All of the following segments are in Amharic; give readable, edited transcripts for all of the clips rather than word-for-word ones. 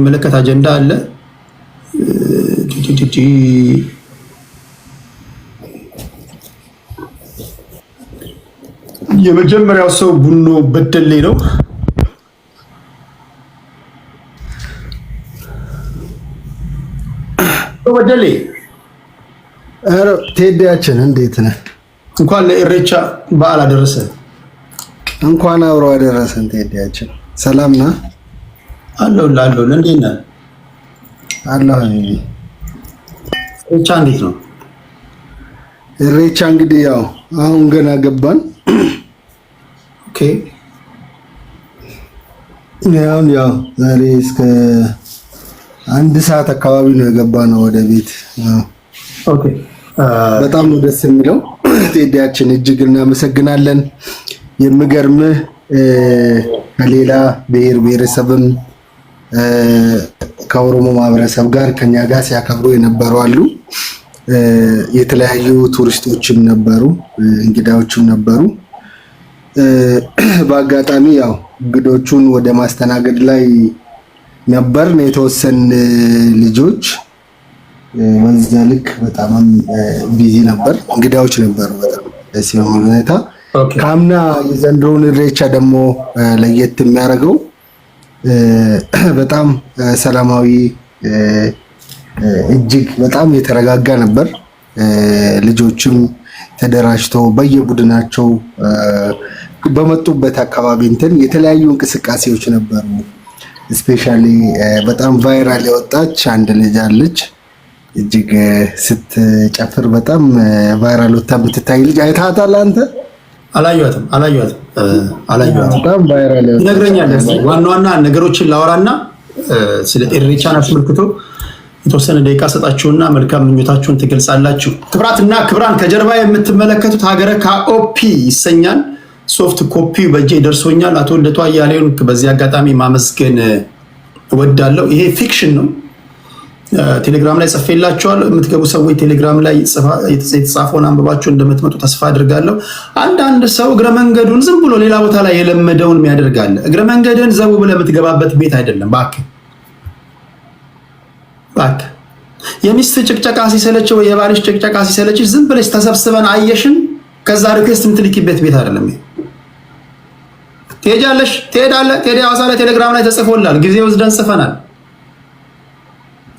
የሚመለከት አጀንዳ አለ። የመጀመሪያው ሰው ቡኖ በደሌ ነው። በደሌ ቴዲያችን እንዴት ነህ? እንኳን ለኢሬቻ በዓል አደረሰ። እንኳን አብሮ አደረሰን። ቴዲያችን ሰላም ነህ? አለሁልህ። እንዴት ነህ? አለሁ። ኢሬቻ እንዴት ነው? ኢሬቻ እንግዲህ ያው አሁን ገና ገባን። ኦኬ። ያው ዛሬ እስከ 1 ሰዓት አካባቢ ነው የገባነው ወደ ቤት። ኦኬ። በጣም ነው ደስ የሚለው። ቴዲያችን እጅግ እናመሰግናለን። የሚገርምህ ከሌላ ብሔር ብሔረሰብም ከኦሮሞ ማህበረሰብ ጋር ከኛ ጋር ሲያከብሩ የነበሩ አሉ። የተለያዩ ቱሪስቶችም ነበሩ፣ እንግዳዎችም ነበሩ። በአጋጣሚ ያው እንግዶቹን ወደ ማስተናገድ ላይ ነበር የተወሰን ልጆች በዛ ልክ በጣም ቢዚ ነበር። እንግዳዎች ነበሩ በጣም ደስ የሚል ሁኔታ። ካምና የዘንድሮውን ኢሬቻ ደግሞ ለየት የሚያደርገው በጣም ሰላማዊ እጅግ በጣም የተረጋጋ ነበር። ልጆችም ተደራጅተው በየቡድናቸው በመጡበት አካባቢ የተለያዩ እንቅስቃሴዎች ነበሩ። ስፔሻሊ በጣም ቫይራል የወጣች አንድ ልጅ አለች። እጅግ ስትጨፍር በጣም ቫይራል ወጣ የምትታይ ልጅ አይተሃታል አንተ? አላየኋትም። በጣም ቫይራል ይነግረኛለህ። ዋና ነገሮችን ላወራና ስለ ኢሬቻን አስመልክቶ የተወሰነ ደቂቃ ሰጣችሁና መልካም ምኞታችሁን ትገልጻላችሁ። ክብራትና ክብራን ከጀርባ የምትመለከቱት ሀገረ ካኦፒ ይሰኛል። ሶፍት ኮፒው በእጄ ደርሶኛል። አቶ ልደቱ አያሌውን በዚህ አጋጣሚ ማመስገን እወዳለሁ። ይሄ ፊክሽን ነው። ቴሌግራም ላይ ጽፌላችኋለሁ። የምትገቡ ሰዎች ቴሌግራም ላይ የተጻፈውን አንብባችሁ እንደምትመጡ ተስፋ አድርጋለሁ። አንዳንድ ሰው እግረ መንገዱን ዝም ብሎ ሌላ ቦታ ላይ የለመደውን የሚያደርጋለ። እግረ መንገድን ዘቡ ብለህ የምትገባበት ቤት አይደለም። እባክህ የሚስት ጭቅጨቃ ሲሰለችው ወይ የባልሽ ጭቅጨቃ ሲሰለችሽ ዝም ብለሽ ተሰብስበን አየሽን ከዛ ሪኩዌስት የምትልኪበት ቤት አይደለም። ትሄዳለህ። ቴዲ ሐዋሳ ላይ ቴሌግራም ላይ ተጽፎላል። ጊዜ ወስደን ጽፈናል።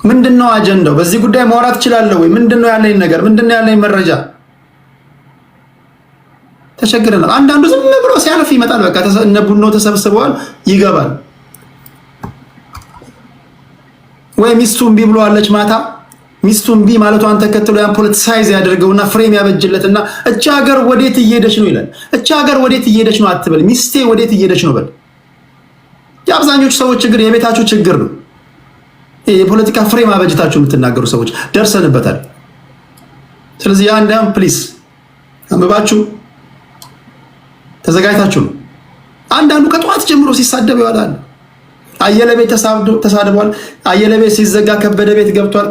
ምንድነው አጀንዳው? በዚህ ጉዳይ ማውራት እችላለሁ ወይ? ምንድነው ያለኝ ነገር? ምንድነው ያለኝ መረጃ? ተቸግረናል። አንዳንዱ ዝም ብሎ ሲያልፍ ይመጣል። በቃ እነ ቡኖ ተሰብስበዋል ይገባል። ወይ ሚስቱ እምቢ ብለዋለች ማታ። ሚስቱ እምቢ ማለቷን ተከትሎ ያን ፖለቲሳይዝ ያደርገውና ፍሬም ያበጅለትና እቺ ሀገር ወዴት እየሄደች ነው ይላል። እቺ ሀገር ወዴት እየሄደች ነው አትበል። ሚስቴ ወዴት እየሄደች ነው በል። የአብዛኞቹ ሰዎች ችግር የቤታችሁ ችግር ነው። የፖለቲካ ፍሬም አበጅታችሁ የምትናገሩ ሰዎች ደርሰንበታል። ስለዚህ አንዳም ፕሊስ አንብባችሁ ተዘጋጅታችሁ ነው። አንዳንዱ ከጠዋት ጀምሮ ሲሳደብ ይዋላል። አየለ ቤት ተሳድቧል። አየለ ቤት ሲዘጋ ከበደ ቤት ገብቷል።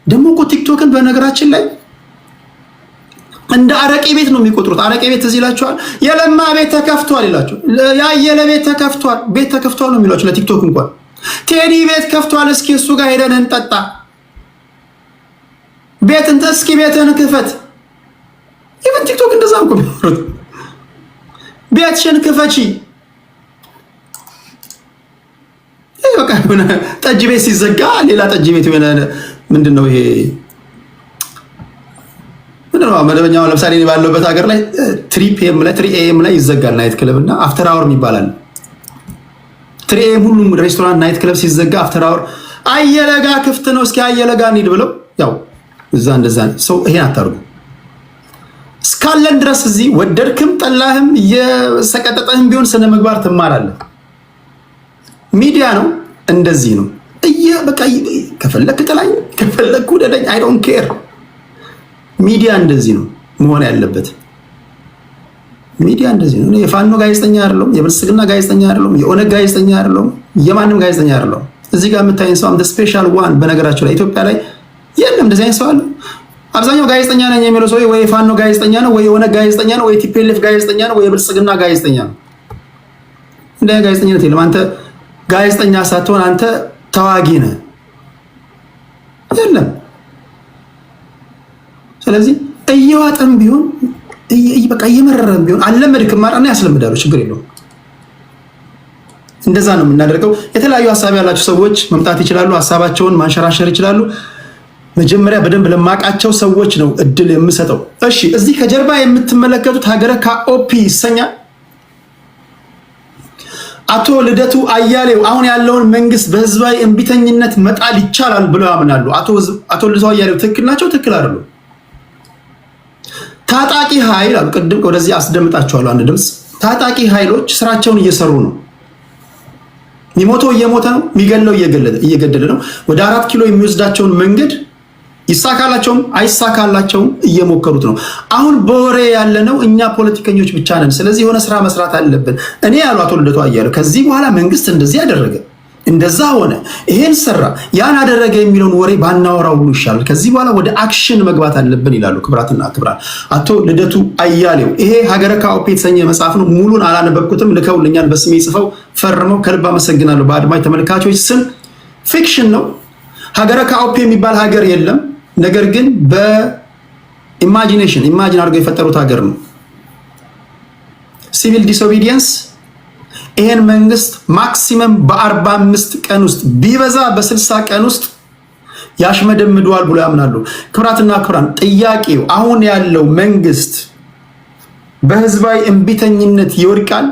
ደግሞ እኮ ቲክቶክን በነገራችን ላይ እንደ አረቄ ቤት ነው የሚቆጥሩት። አረቄ ቤት እዚህ ይላችኋል። የለማ ቤት ተከፍቷል ይላችሁ። የአየለ ቤት ተከፍቷል ነው የሚሏችሁ ለቲክቶክ እንኳን ቴዲ ቤት ከፍቷል። እስኪ እሱ ጋር ሄደን እንጠጣ። እስኪ ቤትን ክፈት። ኢቨን ቲክቶክ እንደዛ እንኳን ቢወሩት ቤትሽን ክፈቺ። በቃ ጠጅ ቤት ሲዘጋ ሌላ ጠጅ ቤት የሆነ ምንድነው ይሄ? ምንድነው መደበኛው? ለምሳሌ ባለበት ሀገር ላይ 3 AM ላይ ይዘጋል ናይት ክለብ እና አፍተር አወር ይባላል። 3 AM ሁሉም ሬስቶራንት ናይት ክለብ ሲዘጋ አፍተር አወር አየለጋ ክፍት ነው እስኪ አየለጋ እንሂድ ብለው ያው እዛ እንደዛ ሰው ይሄን አታርጉ። እስካለን ድረስ እዚህ ወደድክም ጠላህም የሰቀጠጠህም ቢሆን ስነ ምግባር ትማራለህ። ሚዲያ ነው እንደዚህ ነው። በቃ ከፈለክ ጥላኝ ከፈለክ ውደደኝ አይ ዶንት ኬር። ሚዲያ እንደዚህ ነው መሆን ያለበት። ሚዲያ እንደዚህ ነው። የፋኖ ጋዜጠኛ አይደለም፣ የብልጽግና ጋዜጠኛ አይደለም፣ የኦነግ ጋዜጠኛ አይደለም፣ የማንም ጋዜጠኛ አይደለም። እዚህ ጋር የምታይን ሰው አንተ ስፔሻል ዋን። በነገራችሁ ላይ ኢትዮጵያ ላይ የለም እንደዚህ አይነት ሰው አለ። አብዛኛው ጋዜጠኛ ነኝ የሚለው ሰው ወይ የፋኖ ጋዜጠኛ ነው፣ ወይ የኦነግ ጋዜጠኛ ነው፣ ወይ ቲፒኤልኤፍ ጋዜጠኛ ነው፣ ወይ የብልጽግና ጋዜጠኛ ነው። እንደ ጋዜጠኝነት የለም። አንተ ጋዜጠኛ ሳትሆን አንተ ተዋጊ ነህ የለም። ስለዚህ እየዋጠም ቢሆን በቃ እየመረረም ቢሆን አለመድክም ማራና ያስለምዳሉ። ችግር የለውም። እንደዛ ነው የምናደርገው። የተለያዩ ሀሳብ ያላቸው ሰዎች መምጣት ይችላሉ፣ ሀሳባቸውን ማንሸራሸር ይችላሉ። መጀመሪያ በደንብ ለማቃቸው ሰዎች ነው እድል የምሰጠው። እሺ፣ እዚህ ከጀርባ የምትመለከቱት ሀገረ ካኦፒ ይሰኛል። አቶ ልደቱ አያሌው አሁን ያለውን መንግስት በህዝባዊ እምቢተኝነት መጣል ይቻላል ብለው ያምናሉ። አቶ ልደቱ አያሌው ትክክል ናቸው? ትክክል አይደሉም? ታጣቂ ኃይል አሉ። ቅድም ወደዚህ አስደምጣቸዋለሁ አንድ ድምፅ። ታጣቂ ኃይሎች ስራቸውን እየሰሩ ነው። የሚሞተው እየሞተ ነው፣ የሚገለው እየገደለ ነው። ወደ 4 ኪሎ የሚወስዳቸውን መንገድ ይሳካላቸውም አይሳካላቸውም እየሞከሩት ነው። አሁን በወሬ ያለነው እኛ ፖለቲከኞች ብቻ ነን። ስለዚህ የሆነ ስራ መስራት አለብን። እኔ ያሉ አቶ ልደቱ አያሌው ከዚህ በኋላ መንግስት እንደዚህ ያደረገ እንደዛ ሆነ ይሄን ሰራ ያን አደረገ የሚለውን ወሬ ባናወራው ሁሉ ይሻላል። ከዚህ በኋላ ወደ አክሽን መግባት አለብን ይላሉ። ክብራትና ክብራን አቶ ልደቱ አያሌው ይሄ ሀገረ ካኦፒ የተሰኘ መጽሐፍ ነው። ሙሉን አላነበብኩትም፣ ልከውልኛል በስሜ ጽፈው ፈርመው። ከልብ አመሰግናለሁ በአድማጭ ተመልካቾች ስም። ፊክሽን ነው። ሀገረ ካኦፒ የሚባል ሀገር የለም። ነገር ግን በኢማጂኔሽን ኢማጂን አድርገው የፈጠሩት ሀገር ነው። ሲቪል ዲስኦቢዲየንስ ይሄን መንግስት ማክሲመም በ45 ቀን ውስጥ ቢበዛ በ60 ቀን ውስጥ ያሽመደምደዋል ብሎ ያምናሉ። ክብራትና ክብራን ጥያቄው አሁን ያለው መንግስት በህዝባዊ እምቢተኝነት ይወድቃል?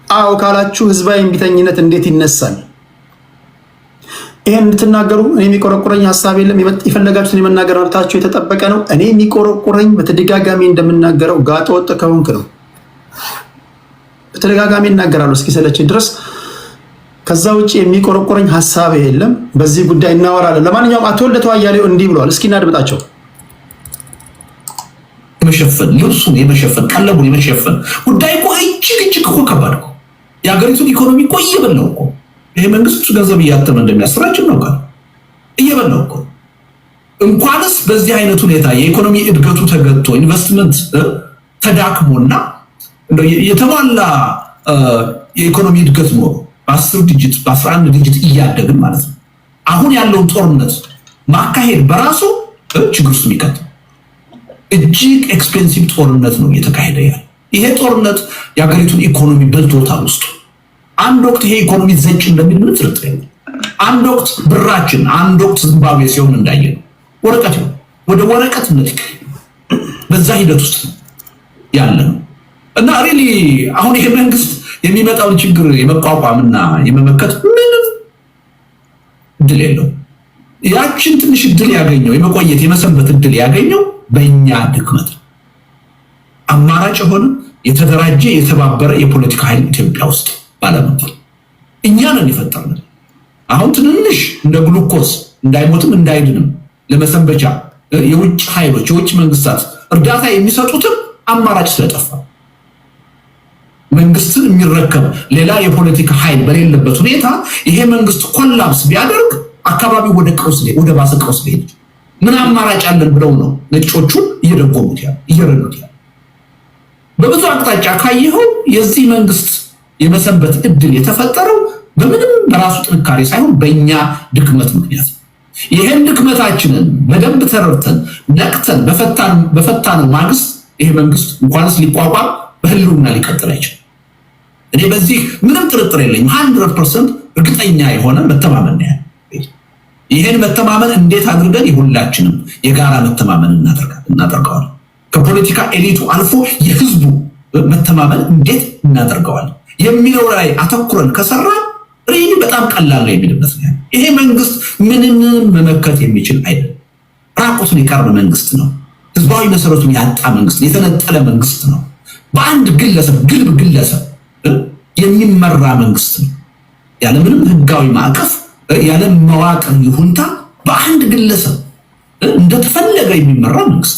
አዎ ካላችሁ ህዝባዊ እምቢተኝነት እንዴት ይነሳል? ይሄን እንድትናገሩ እኔ የሚቆረቁረኝ ሀሳብ የለም። የፈለጋችሁትን የመናገር መብታችሁ የተጠበቀ ነው። እኔ የሚቆረቁረኝ በተደጋጋሚ እንደምናገረው ጋጠ ወጥ ከሆንክ ነው። በተደጋጋሚ እናገራለሁ እስኪሰለችኝ ድረስ። ከዛ ውጭ የሚቆረቆረኝ ሀሳብ የለም። በዚህ ጉዳይ እናወራለን። ለማንኛውም አቶ ልደቱ አያሌው እንዲህ ብለዋል። እስኪ እናድምጣቸው። የመሸፈን ልብሱን የመሸፈን ቀለቡን የመሸፈን ጉዳይ እኮ እጅግ እኮ ከባድ እኮ የሀገሪቱን ኢኮኖሚ እኮ እየበላው እኮ ይሄ መንግስት ገንዘብ እያተመ እንደሚያስራችን ነው ቃል እየበላው እኮ። እንኳንስ በዚህ አይነት ሁኔታ የኢኮኖሚ እድገቱ ተገጥቶ ኢንቨስትመንት ተዳክሞና የተሟላ የኢኮኖሚ እድገት ኖሮ በ10 ዲጂት በ11 ዲጂት እያደግን ማለት ነው። አሁን ያለውን ጦርነት ማካሄድ በራሱ ችግር ውስጥ የሚከት እጅግ ኤክስፔንሲቭ ጦርነት ነው እየተካሄደ ያለ። ይሄ ጦርነት የሀገሪቱን ኢኮኖሚ በልቶታል ውስጡ። አንድ ወቅት ይሄ ኢኮኖሚ ዘጭ እንደሚል ምንም ጥርጥር የለም። አንድ ወቅት ብራችን፣ አንድ ወቅት ዝምባብዌ ሲሆን እንዳየነው ወረቀት ነው ወደ ወረቀትነት በዛ ሂደት ውስጥ ያለ ነው እና ሪሊ አሁን ይሄ መንግስት የሚመጣውን ችግር የመቋቋምና የመመከት ምንም እድል የለው። ያችን ትንሽ እድል ያገኘው የመቆየት የመሰንበት እድል ያገኘው በእኛ ድክመት አማራጭ የሆነ የተደራጀ የተባበረ የፖለቲካ ኃይል ኢትዮጵያ ውስጥ ባለመኖር እኛ ነን የፈጠርነው። አሁን ትንንሽ እንደ ግሉኮስ እንዳይሞትም እንዳይድንም ለመሰንበቻ የውጭ ኃይሎች የውጭ መንግስታት እርዳታ የሚሰጡትም አማራጭ ስለጠፋ መንግስትን የሚረከብ ሌላ የፖለቲካ ኃይል በሌለበት ሁኔታ ይሄ መንግስት ኮላፕስ ቢያደርግ አካባቢው ወደ ቀውስ ወደ ባሰ ቀውስ ሊሄድ ምን አማራጭ አለን ብለው ነው ነጮቹ እየደጎሙት ያለ እየረዱት ያለ። በብዙ አቅጣጫ ካየኸው የዚህ መንግስት የመሰንበት እድል የተፈጠረው በምንም በራሱ ጥንካሬ ሳይሆን በእኛ ድክመት ምክንያት። ይሄን ድክመታችንን በደንብ ተረድተን ነቅተን በፈታን ማግስት ይሄ መንግስት እንኳንስ ሊቋቋም በህልውና ሊቀጥል አይችልም። እኔ በዚህ ምንም ጥርጥር የለኝም። 100% እርግጠኛ የሆነ መተማመን ነው። ይሄን መተማመን እንዴት አድርገን የሁላችንም የጋራ መተማመን እናደርገዋለን? ከፖለቲካ ኤሊቱ አልፎ የህዝቡ መተማመን እንዴት እናደርገዋለን የሚለው ላይ አተኩረን ከሰራ ሪሊ በጣም ቀላል ነው የሚልበት ነው። ይሄ መንግስት ምንም መመከት የሚችል አይደለም። ራቁቱን የቀረ መንግስት ነው። ህዝባዊ መሰረቱን ያጣ መንግስት፣ የተነጠለ መንግስት ነው። በአንድ ግለሰብ ግልብ ግለሰብ የሚመራ መንግስት ነው። ያለምንም ህጋዊ ማዕቀፍ ያለ መዋቅር ይሁንታ በአንድ ግለሰብ እንደተፈለገ የሚመራ መንግስት።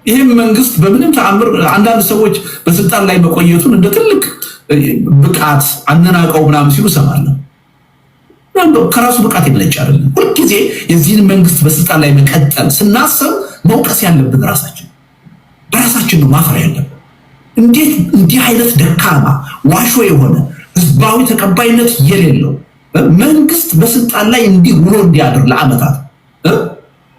ይሄ መንግስት በምንም ተአምር አንዳንድ ሰዎች በስልጣን ላይ መቆየቱን እንደ ትልቅ ብቃት አነናቀው ምናምን ሲሉ ሰማለሁ። ከራሱ ብቃት የመነጨ አይደለም። ሁልጊዜ የዚህን መንግስት በስልጣን ላይ መቀጠል ስናስብ መውቀስ ያለብን በራሳችን ነው ማፈር ያለብን። እንዴት እንዲህ አይነት ደካማ ዋሾ የሆነ ህዝባዊ ተቀባይነት የሌለው መንግስት በስልጣን ላይ እንዲህ ውሎ እንዲያድር ለዓመታት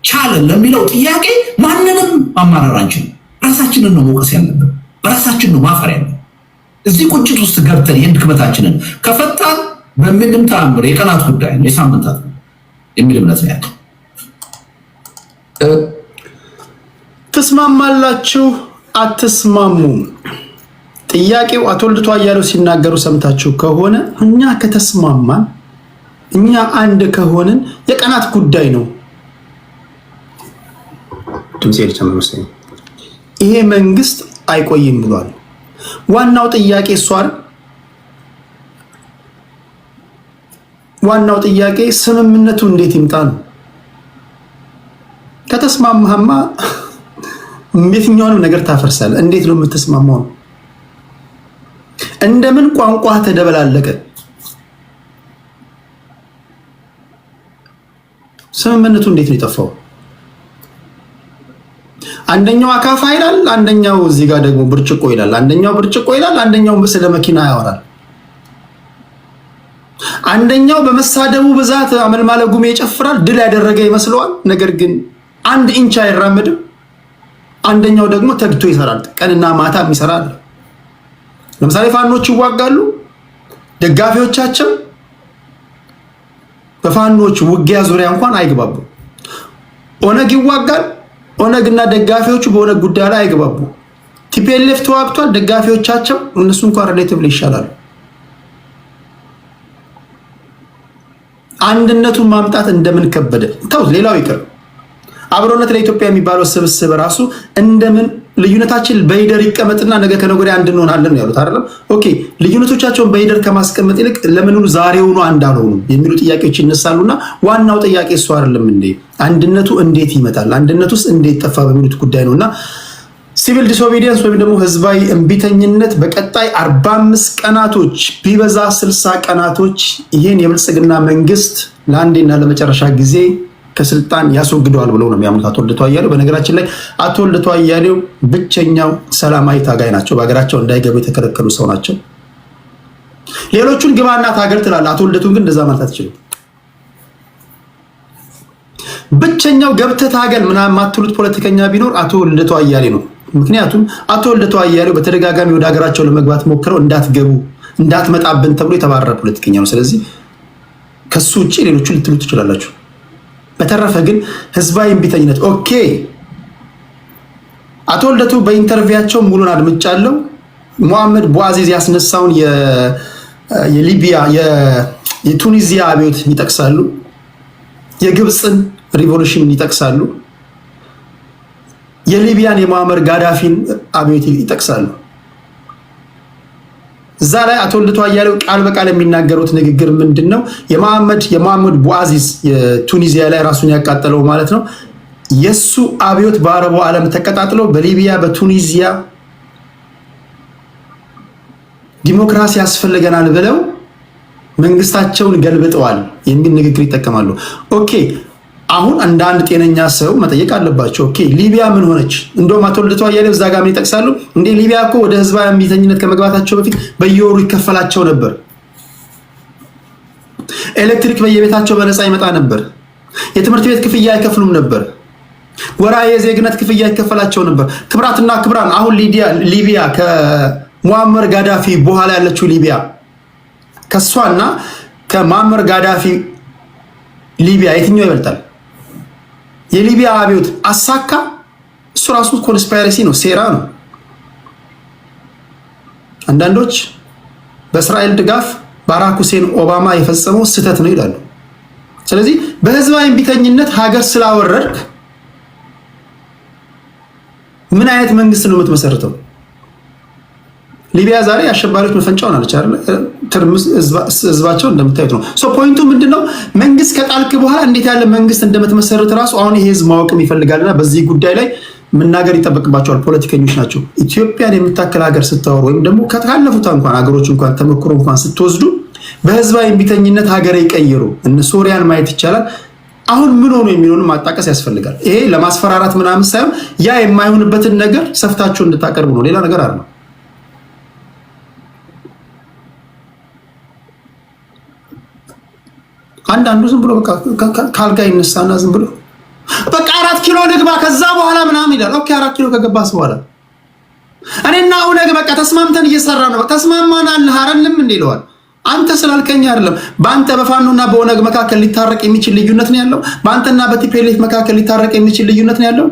ቻለ ለሚለው ጥያቄ ማንንም ማማረር አንችልም። ራሳችንን ነው መውቀስ ያለብን፣ በራሳችን ነው ማፈር ያለብን። እዚህ ቁጭት ውስጥ ገብተን ይህን ድክመታችንን ከፈጣን በምንም ተአምር የቀናት ጉዳይ ነው፣ የሳምንታት የሚል እምነት ነው ያለው። ትስማማላችሁ አትስማሙም? ጥያቄው አቶ ልደቱ አያሌው ሲናገሩ ሰምታችሁ ከሆነ እኛ ከተስማማን እኛ አንድ ከሆንን የቀናት ጉዳይ ነው። ድምጼ ልጨምር መሰለኝ። ይሄ መንግስት አይቆይም ብሏል። ዋናው ጥያቄ እሷን ዋናው ጥያቄ ስምምነቱ እንዴት ይምጣ ነው። ከተስማማህማ የትኛውንም ነገር ታፈርሳለህ። እንዴት ነው የምትስማማው? እንደምን ቋንቋ ተደበላለቀ? ስምምነቱ እንዴት ነው የጠፋው? አንደኛው አካፋ ይላል፣ አንደኛው እዚህ ጋር ደግሞ ብርጭቆ ይላል። አንደኛው ብርጭቆ ይላል፣ አንደኛው ስለ መኪና ያወራል። አንደኛው በመሳደቡ ብዛት አመልማለ ጉሜ ይጨፍራል፣ ድል ያደረገ ይመስለዋል። ነገር ግን አንድ ኢንች አይራመድም። አንደኛው ደግሞ ተግቶ ይሰራል፣ ቀንና ማታ ይሰራል። ለምሳሌ ፋኖች ይዋጋሉ፣ ደጋፊዎቻቸው በፋኖች ውጊያ ዙሪያ እንኳን አይግባቡ። ኦነግ ይዋጋል፣ ኦነግና ደጋፊዎቹ በኦነግ ጉዳይ ላይ አይግባቡ። ቲፒኤልኤፍ ተዋግቷል፣ ደጋፊዎቻቸው እነሱ እንኳን ሪሌቲቭሊ ይሻላሉ። አንድነቱን ማምጣት እንደምን ከበደ ተውት። ሌላው ይቅር፣ አብሮነት ለኢትዮጵያ የሚባለው ስብስብ ራሱ እንደምን ልዩነታችን በሂደር ይቀመጥና ነገ ከነገ ወዲያ አንድ እንሆናለን ያሉት አይደለም። ኦኬ፣ ልዩነቶቻቸውን በሂደር ከማስቀመጥ ይልቅ ለምኑ ዛሬውኑ አንድ አልሆኑም የሚሉ ጥያቄዎች ይነሳሉና ዋናው ጥያቄ እሱ አይደለም እንዴ? አንድነቱ እንዴት ይመጣል? አንድነቱስ እንዴት ጠፋ? በሚሉት ጉዳይ ነውና ሲቪል ዲስኦቢዲየንስ ወይም ደግሞ ህዝባዊ እምቢተኝነት በቀጣይ 45 ቀናቶች ቢበዛ 60 ቀናቶች ይሄን የብልጽግና መንግስት ለአንዴና ለመጨረሻ ጊዜ ከስልጣን ያስወግደዋል ብለው ነው የሚያምኑት አቶ ልደቱ አያሌው። በነገራችን ላይ አቶ ልደቱ አያሌው ብቸኛው ሰላማዊ ታጋይ ናቸው። በሀገራቸው እንዳይገቡ የተከለከሉ ሰው ናቸው። ሌሎቹን ግባና ታገል ትላለህ። አቶ ልደቱን ግን እንደዛ ማለት አትችልም። ብቸኛው ገብተህ ታገል ምናምን የማትሉት ፖለቲከኛ ቢኖር አቶ ልደቱ አያሌው ነው። ምክንያቱም አቶ ልደቱ አያሌው በተደጋጋሚ ወደ ሀገራቸው ለመግባት ሞክረው እንዳትገቡ እንዳትመጣብን ተብሎ የተባረረ ፖለቲከኛ ነው። ስለዚህ ከሱ ውጭ ሌሎቹን ልትሉ ትችላላችሁ። በተረፈ ግን ህዝባዊ እምቢተኝነት ኦኬ። አቶ ልደቱ በኢንተርቪያቸው ሙሉን አድምጫለሁ። ሙሐመድ ቡአዚዝ ያስነሳውን የሊቢያ የቱኒዚያ አብዮት ይጠቅሳሉ። የግብፅን ሪቮሉሽን ይጠቅሳሉ። የሊቢያን የሙአመር ጋዳፊን አብዮት ይጠቅሳሉ። እዛ ላይ አቶ ልደቱ አያሌው ቃል በቃል የሚናገሩት ንግግር ምንድነው? የሙሐመድ ቡአዚዝ የቱኒዚያ ላይ ራሱን ያቃጠለው ማለት ነው። የሱ አብዮት በአረቡ ዓለም ተቀጣጥሎ በሊቢያ በቱኒዚያ ዲሞክራሲ ያስፈልገናል ብለው መንግስታቸውን ገልብጠዋል የሚል ንግግር ይጠቀማሉ። ኦኬ፣ አሁን እንደ አንድ ጤነኛ ሰው መጠየቅ አለባቸው። ኦኬ፣ ሊቢያ ምን ሆነች? እንደውም አቶ ልደቱ አያሌው እዛ ጋር ምን ይጠቅሳሉ? እንዴ ሊቢያ እኮ ወደ ህዝባዊ እምቢተኝነት ከመግባታቸው በፊት በየወሩ ይከፈላቸው ነበር። ኤሌክትሪክ በየቤታቸው በነፃ ይመጣ ነበር። የትምህርት ቤት ክፍያ አይከፍሉም ነበር። ወርሃዊ የዜግነት ክፍያ ይከፈላቸው ነበር። ክብራትና ክብራን፣ አሁን ሊቢያ ከሙአመር ጋዳፊ በኋላ ያለችው ሊቢያ ከሷና ከሙአመር ጋዳፊ ሊቢያ የትኛው ይበልጣል? የሊቢያ አብዮት አሳካ? እሱ ራሱ ኮንስፓይረሲ ነው፣ ሴራ ነው። አንዳንዶች በእስራኤል ድጋፍ ባራክ ሁሴን ኦባማ የፈጸመው ስህተት ነው ይላሉ። ስለዚህ በህዝባዊ እምቢተኝነት ሀገር ስላወረድክ ምን አይነት መንግስት ነው የምትመሰርተው? ሊቢያ ዛሬ አሸባሪዎች መፈንጫ ሆናለች አይደል? ህዝባቸው እንደምታዩት ነው። ሶ ፖይንቱ ምንድነው? መንግስት ከጣልክ በኋላ እንዴት ያለ መንግስት እንደምትመሰርት ራሱ አሁን ይሄ ህዝብ ማወቅም ይፈልጋልና በዚህ ጉዳይ ላይ መናገር ይጠበቅባቸዋል። ፖለቲከኞች ናቸው። ኢትዮጵያን የምታክል ሀገር ስታወሩ ወይም ደግሞ ካለፉት እንኳን ሀገሮች እንኳን ተሞክሮ እንኳን ስትወስዱ በህዝባዊ እምቢተኝነት ሀገር ይቀይሩ። እነ ሶሪያን ማየት ይቻላል። አሁን ምን ሆኖ የሚሆንም ማጣቀስ ያስፈልጋል። ይሄ ለማስፈራራት ምናምን ሳይሆን ያ የማይሆንበትን ነገር ሰፍታችሁ እንድታቀርቡ ነው። ሌላ ነገር አይደለም። አንዳንዱ ዝም ብሎ በቃ ካልጋ ይነሳና ዝም ብሎ በቃ 4 ኪሎ ንግባ ከዛ በኋላ ምናምን ይላል። ኦኬ 4 ኪሎ ከገባስ በኋላ እኔና ኦነግ በቃ ተስማምተን እየሰራ ነው። ተስማማን አልህ አይደለም እንዴ ይለዋል። አንተ ስላልከኝ አይደለም። በአንተ በፋኖና በኦነግ መካከል ሊታረቅ የሚችል ልዩነት ነው ያለው። በአንተና በቲፒኤልኤፍ መካከል ሊታረቅ የሚችል ልዩነት ነው ያለው።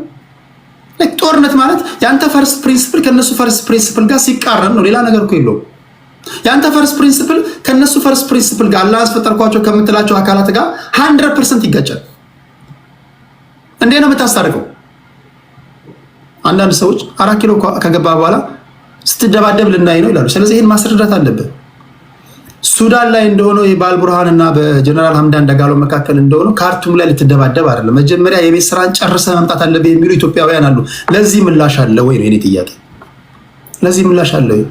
ጦርነት ማለት ያንተ ፈርስት ፕሪንሲፕል ከነሱ ፈርስት ፕሪንሲፕል ጋር ሲቃረን ነው። ሌላ ነገር እኮ የለውም። ያንተ ፈርስት ፕሪንሲፕል ከነሱ ፈርስት ፕሪንሲፕል ጋር አላህ አስፈጠርኳቸው ከምትላቸው አካላት ጋር 100% ይጋጫል። እንዴ ነው የምታስታርቀው? አንዳንድ ሰዎች 4 ኪሎ ከገባ በኋላ ስትደባደብ ልናይ ነው ይላሉ። ስለዚህ ይህን ማስረዳት አለብን። ሱዳን ላይ እንደሆነው የባልቡርሃንና በጀነራል ሐምዳን ዳጋሎ መካከል እንደሆነው ካርቱም ላይ ልትደባደብ አይደለም። መጀመሪያ የቤት ስራን ጨርሰ መምጣት አለብህ የሚሉ ኢትዮጵያውያን አሉ። ለዚህ ምላሽ አለ ወይ ነው የኔ ጥያቄ። ለዚህ ምላሽ አለ ወይ?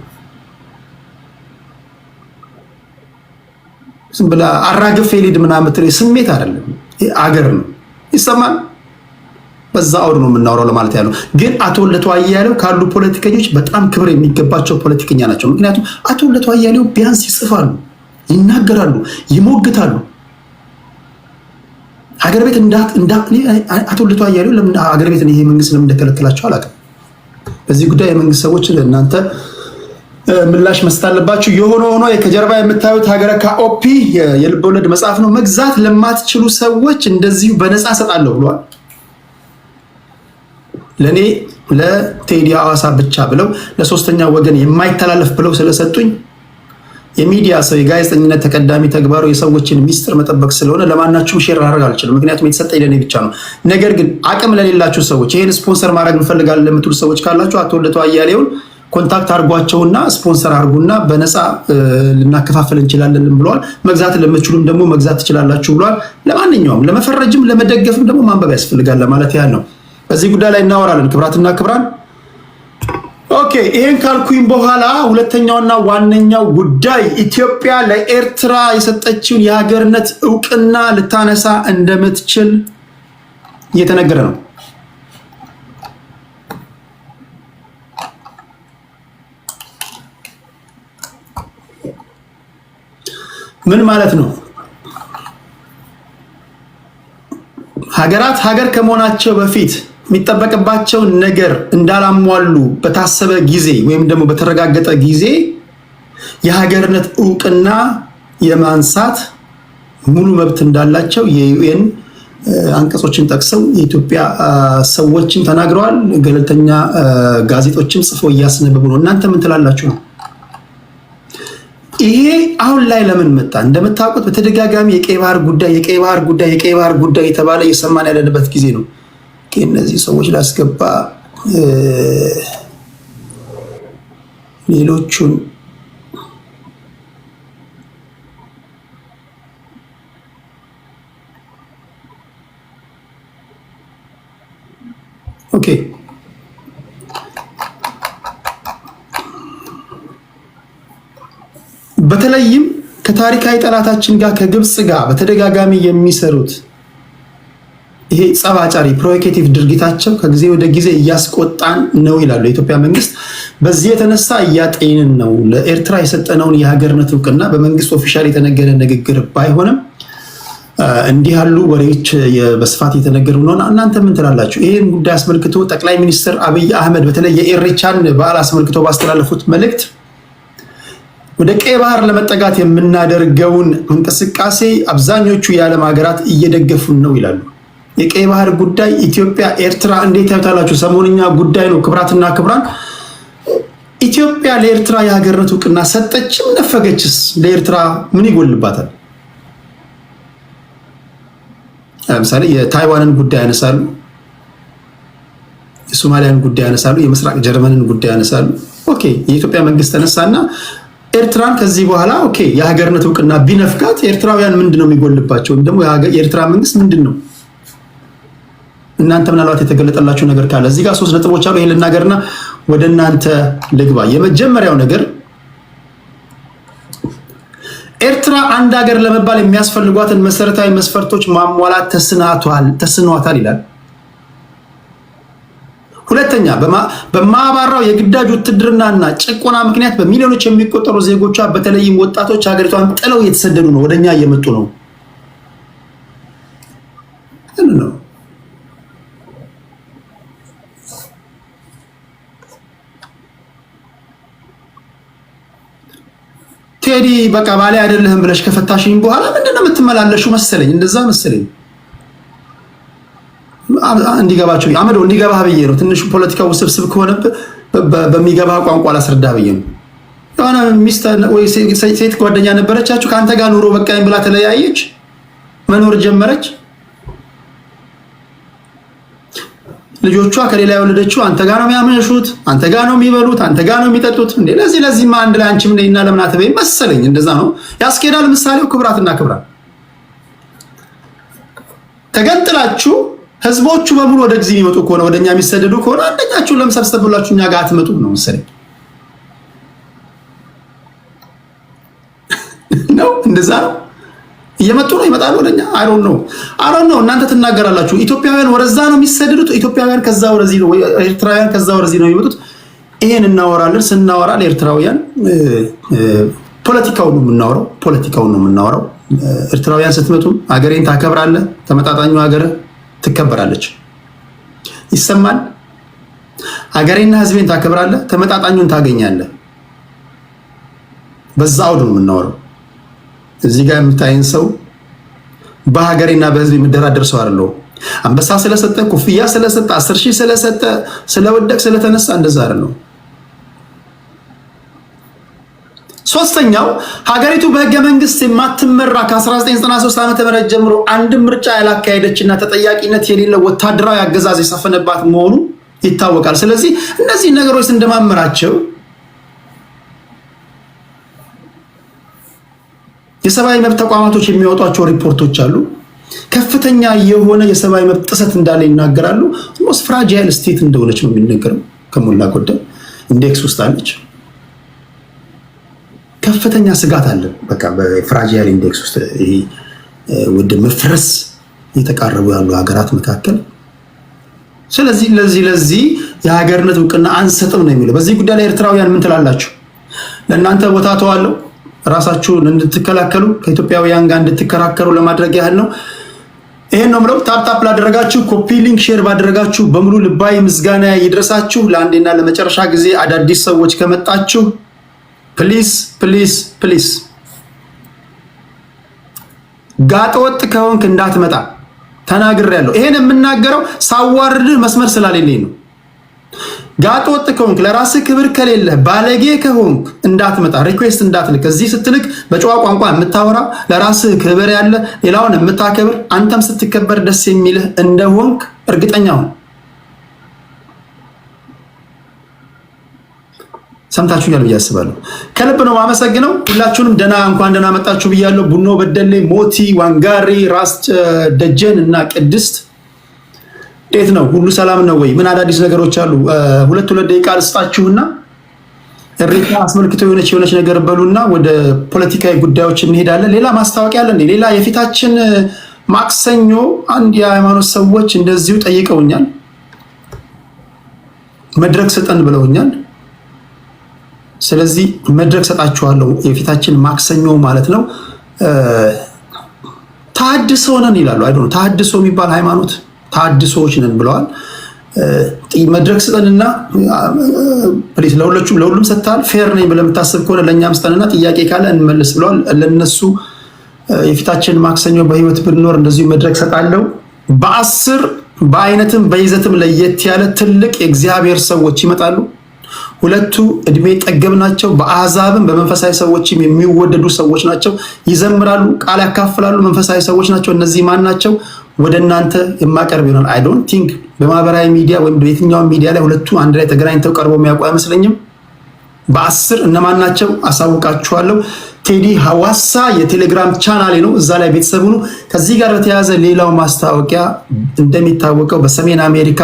ዝም ብላ አራግፌ ሊድ ምናምን የምትለው ስሜት አይደለም፣ አገር ነው። ይሰማል። በዛ አውድ ነው የምናወራው ለማለት ያለው። ግን አቶ ልደቱ አያሌው ካሉ ፖለቲከኞች በጣም ክብር የሚገባቸው ፖለቲከኛ ናቸው። ምክንያቱም አቶ ልደቱ አያሌው ቢያንስ ይጽፋሉ፣ ይናገራሉ፣ ይሞግታሉ። ሀገር ቤት አቶ ልደቱ አያሌው ለምን ሀገር ቤት ይሄ መንግስት ለምን እንደከለከላቸው አላውቅም። በዚህ ጉዳይ የመንግስት ሰዎች እናንተ ምላሽ መስጠት አለባችሁ። የሆነ ሆኖ ከጀርባ የምታዩት ሀገረ ካኦፒ የልብ ወለድ መጽሐፍ ነው። መግዛት ለማትችሉ ሰዎች እንደዚሁ በነፃ ሰጣለሁ ብሏል። ለኔ ለቴዲ አዋሳ ብቻ ብለው ለሶስተኛ ወገን የማይተላለፍ ብለው ስለሰጡኝ የሚዲያ ሰው የጋዜጠኝነት ተቀዳሚ ተግባሩ የሰዎችን ሚስጥር መጠበቅ ስለሆነ ለማናችሁም ሼር ማድረግ አልችልም። ምክንያቱም የተሰጠኝ ለኔ ብቻ ነው። ነገር ግን አቅም ለሌላችሁ ሰዎች ይሄን ስፖንሰር ማድረግ እንፈልጋለን ለምትሉ ሰዎች ካላችሁ አቶ ልደቱ አያሌውን ኮንታክት አድርጓቸውና ስፖንሰር አድርጉና በነፃ ልናከፋፈል እንችላለን ብለዋል። መግዛት ለምትችሉም ደግሞ መግዛት ትችላላችሁ ብለዋል። ለማንኛውም ለመፈረጅም ለመደገፍም ደግሞ ማንበብ ያስፈልጋል ለማለት ያህል ነው። በዚህ ጉዳይ ላይ እናወራለን። ክብራትና ክብራን፣ ኦኬ። ይሄን ካልኩኝ በኋላ ሁለተኛውና ዋነኛው ጉዳይ ኢትዮጵያ ለኤርትራ የሰጠችውን የሀገርነት እውቅና ልታነሳ እንደምትችል እየተነገረ ነው። ምን ማለት ነው? ሀገራት ሀገር ከመሆናቸው በፊት የሚጠበቅባቸውን ነገር እንዳላሟሉ በታሰበ ጊዜ ወይም ደግሞ በተረጋገጠ ጊዜ የሀገርነት እውቅና የማንሳት ሙሉ መብት እንዳላቸው የዩኤን አንቀጾችን ጠቅሰው የኢትዮጵያ ሰዎችም ተናግረዋል። ገለልተኛ ጋዜጦችም ጽፎ እያስነበቡ ነው። እናንተ ምን ትላላችሁ ነው? ይሄ አሁን ላይ ለምን መጣ? እንደምታውቁት በተደጋጋሚ የቀይ ባህር ጉዳይ የተባለ እየሰማን ያለንበት ጊዜ ነው። እነዚህ ሰዎች ላስገባ ሌሎቹን ኦኬ። በተለይም ከታሪካዊ ጠላታችን ጋር ከግብፅ ጋር በተደጋጋሚ የሚሰሩት ይሄ ጸባጫሪ ፕሮቮኬቲቭ ድርጊታቸው ከጊዜ ወደ ጊዜ እያስቆጣን ነው ይላሉ የኢትዮጵያ መንግስት። በዚህ የተነሳ እያጤንን ነው። ለኤርትራ የሰጠነውን የሀገርነት እውቅና በመንግስት ኦፊሻል የተነገረ ንግግር ባይሆንም እንዲህ ያሉ ወሬዎች በስፋት የተነገሩ ነው። እናንተ ምን ትላላችሁ? ይህን ጉዳይ አስመልክቶ ጠቅላይ ሚኒስትር አብይ አህመድ በተለይ የኢሬቻን በዓል አስመልክቶ ባስተላለፉት መልእክት ወደ ቀይ ባህር ለመጠጋት የምናደርገውን እንቅስቃሴ አብዛኞቹ የዓለም ሀገራት እየደገፉን ነው ይላሉ። የቀይ ባህር ጉዳይ ኢትዮጵያ ኤርትራ እንዴት ያዩታላችሁ? ሰሞንኛ ጉዳይ ነው። ክብራትና ክብራን፣ ኢትዮጵያ ለኤርትራ የሀገርነት እውቅና ሰጠችም ነፈገችስ ለኤርትራ ምን ይጎልባታል? ለምሳሌ የታይዋንን ጉዳይ ያነሳሉ፣ የሶማሊያን ጉዳይ ያነሳሉ፣ የምስራቅ ጀርመንን ጉዳይ ያነሳሉ። ኦኬ፣ የኢትዮጵያ መንግስት ተነሳና ኤርትራን ከዚህ በኋላ ኦኬ የሀገርነት እውቅና ቢነፍጋት ኤርትራውያን ምንድነው የሚጎልባቸው? ወይም ደግሞ የኤርትራ መንግስት ምንድነው? እናንተ ምናልባት የተገለጠላችሁ ነገር ካለ እዚህ ጋር 3 ነጥቦች አሉ። ይሄን ልናገርና ወደ እናንተ ልግባ። የመጀመሪያው ነገር ኤርትራ አንድ ሀገር ለመባል የሚያስፈልጓትን መሰረታዊ መስፈርቶች ማሟላት ተስኗታል ይላል። ሁለተኛ፣ በማባራው የግዳጅ ውትድርናና ጭቆና ምክንያት በሚሊዮኖች የሚቆጠሩ ዜጎቿ በተለይም ወጣቶች ሀገሪቷን ጥለው እየተሰደዱ ነው፣ ወደኛ እየመጡ ነው። ነው ቴዲ በቃ ባሌ አይደለህም ብለሽ ከፈታሽኝ በኋላ ምንድነው የምትመላለሹ መሰለኝ። እንደዛ መሰለኝ እንዲገባችሁ አመዶ እንዲገባህ ብዬ ነው። ትንሽ ፖለቲካው ውስብስብ ከሆነ በሚገባህ ቋንቋ ላስረዳ ብዬ ነው። የሆነ ሚስት ወይ ሴት ጓደኛ ነበረቻችሁ ከአንተ ጋር ኑሮ በቃኝ ብላ ተለያየች፣ መኖር ጀመረች። ልጆቿ ከሌላ የወለደችው አንተ ጋር ነው የሚያመሹት፣ አንተ ጋር ነው የሚበሉት፣ አንተ ጋር ነው የሚጠጡት። እንዴ ለዚህማ አንድ ላይ አንቺም ነኝና ለምን አትበይ መሰለኝ። እንደዛ ነው ያስኬዳል። ምሳሌው ክብራትና ክብራት ተገንጥላችሁ ህዝቦቹ በሙሉ ወደ ጊዜ የሚመጡ ከሆነ ወደኛ የሚሰደዱ ከሆነ አንደኛችሁ ለምሰብሰብ ብላችሁ እኛ ጋር አትመጡ ነው መሰለኝ ነው። እንደዛ ነው እየመጡ ነው ይመጣሉ ወደኛ። አይ ዶንት ኖ እናንተ ትናገራላችሁ። ኢትዮጵያውያን ወደዛ ነው የሚሰደዱት፣ ኢትዮጵያውያን ከዛ ወደዚህ ነው፣ ኤርትራውያን ከዛ ወደዚህ ነው የሚመጡት። ይሄን እናወራለን። ስናወራ ለኤርትራውያን ፖለቲካውን ነው የምናወራው። ኤርትራውያን ስትመጡ ሀገሬን ታከብራለህ፣ ተመጣጣኙ ሀገር ትከበራለች። ይሰማል። ሀገሬና ህዝቤን ታከብራለህ፣ ተመጣጣኙን ታገኛለህ። በዛ አውድ ነው የምናወራው። እዚህ ጋር የምታይን ሰው በሀገሬና በህዝብ የሚደራደር ሰው አይደለሁም። አንበሳ ስለሰጠ፣ ኩፍያ ስለሰጠ፣ 10,000 ስለሰጠ፣ ስለወደቅ ስለተነሳ እንደዛ አይደለም። ሶስተኛው ሀገሪቱ በህገ መንግስት የማትመራ ከ1993 ዓ.ም ጀምሮ አንድም ምርጫ ያላካሄደችና ተጠያቂነት የሌለው ወታደራዊ አገዛዝ የሰፈነባት መሆኑ ይታወቃል። ስለዚህ እነዚህ ነገሮች እንደማመራቸው የሰብአዊ መብት ተቋማቶች የሚያወጧቸው ሪፖርቶች አሉ። ከፍተኛ የሆነ የሰብአዊ መብት ጥሰት እንዳለ ይናገራሉ። ሞስት ፍራጃይል ስቴት እንደሆነች ነው የሚነገረው። ከሞላ ጎደል ኢንዴክስ ውስጥ አለች። ከፍተኛ ስጋት አለ። በቃ በፍራጃይል ኢንዴክስ ውስጥ ይሄ ወደ መፍረስ የተቃረቡ ያሉ ሀገራት መካከል። ስለዚህ ለዚህ የሀገርነት እውቅና አንሰጥም ነው የሚለው። በዚህ ጉዳይ ላይ ኤርትራውያን ምን ትላላችሁ? ለእናንተ ቦታ ተዋለው ራሳችሁን እንድትከላከሉ ከኢትዮጵያውያን ጋር እንድትከራከሩ ለማድረግ ያህል ነው። ይሄን ነው ምለው። ታፕ ላደረጋችሁ፣ ኮፒ ሊንክ ሼር ባደረጋችሁ በሙሉ ልባዊ ምስጋና ይድረሳችሁ። ለአንዴና ለመጨረሻ ጊዜ አዳዲስ ሰዎች ከመጣችሁ ፕሊስ ጋጠወጥ ከሆንክ እንዳትመጣ ተናግሬያለሁ። ይሄን የምናገረው ሳዋርድህ መስመር ስላሌለኝ ነው። ጋጠወጥ ከሆንክ ለራስህ ክብር ከሌለ ባለጌ ከሆንክ እንዳትመጣ፣ ሪኩዌስት እንዳትልክ። እዚህ ስትልክ በጨዋ ቋንቋ የምታወራ ለራስህ ክብር ያለ ሌላውን የምታከብር አንተም ስትከበር ደስ የሚልህ እንደሆንክ እርግጠኛ ሁን። ሰምታችሁኛል ብዬ አስባለሁ። ከልብ ነው ማመሰግነው። ሁላችሁንም እንኳን ደህና መጣችሁ ብያለሁ። ቡኖ በደሌ፣ ሞቲ፣ ዋንጋሪ፣ ራስ ደጀን እና ቅድስት እንዴት ነው? ሁሉ ሰላም ነው ወይ? ምን አዳዲስ ነገሮች አሉ? ሁለት ደቂቃ ልስጣችሁና እሬታ አስመልክቶ የሆነች ነገር በሉና ወደ ፖለቲካዊ ጉዳዮች እንሄዳለን። ሌላ ማስታወቂያ አለ። ሌላ የፊታችን ማክሰኞ አንድ የሃይማኖት ሰዎች እንደዚሁ ጠይቀውኛል። መድረክ ስጠን ብለውኛል። ስለዚህ መድረክ ሰጣችኋለሁ። የፊታችን ማክሰኞ ማለት ነው። ተሐድሶ ነን ይላሉ። አይዶ ተሐድሶ የሚባል ሃይማኖት ተሐድሶዎች ነን ብለዋል። መድረክ ስጠንና ፕሊዝ ለሁሉም ሰጥተሃል። ፌር ነኝ ብለህ የምታስብ ከሆነ ለእኛም ስጠንና ጥያቄ ካለ እንመልስ ብለዋል። ለነሱ የፊታችን ማክሰኞ በህይወት ብንኖር እንደዚሁ መድረክ ሰጣለሁ። በ10 በአይነትም በይዘትም ለየት ያለ ትልቅ የእግዚአብሔር ሰዎች ይመጣሉ። ሁለቱ እድሜ ጠገብ ናቸው። በአሕዛብም በመንፈሳዊ ሰዎችም የሚወደዱ ሰዎች ናቸው። ይዘምራሉ፣ ቃል ያካፍላሉ። መንፈሳዊ ሰዎች ናቸው። እነዚህ ማን ናቸው? ወደ እናንተ የማቀርብ ይሆናል። አይ ዶንት ቲንክ በማህበራዊ ሚዲያ ወይም በየትኛው ሚዲያ ላይ ሁለቱ አንድ ላይ ተገናኝተው ቀርበው የሚያውቁ አይመስለኝም። በ10 እነማን ናቸው አሳውቃችኋለሁ። ቴዲ ሐዋሳ የቴሌግራም ቻናሌ ነው። እዛ ላይ ቤተሰብ ሁኑ። ከዚህ ጋር በተያያዘ ሌላው ማስታወቂያ፣ እንደሚታወቀው በሰሜን አሜሪካ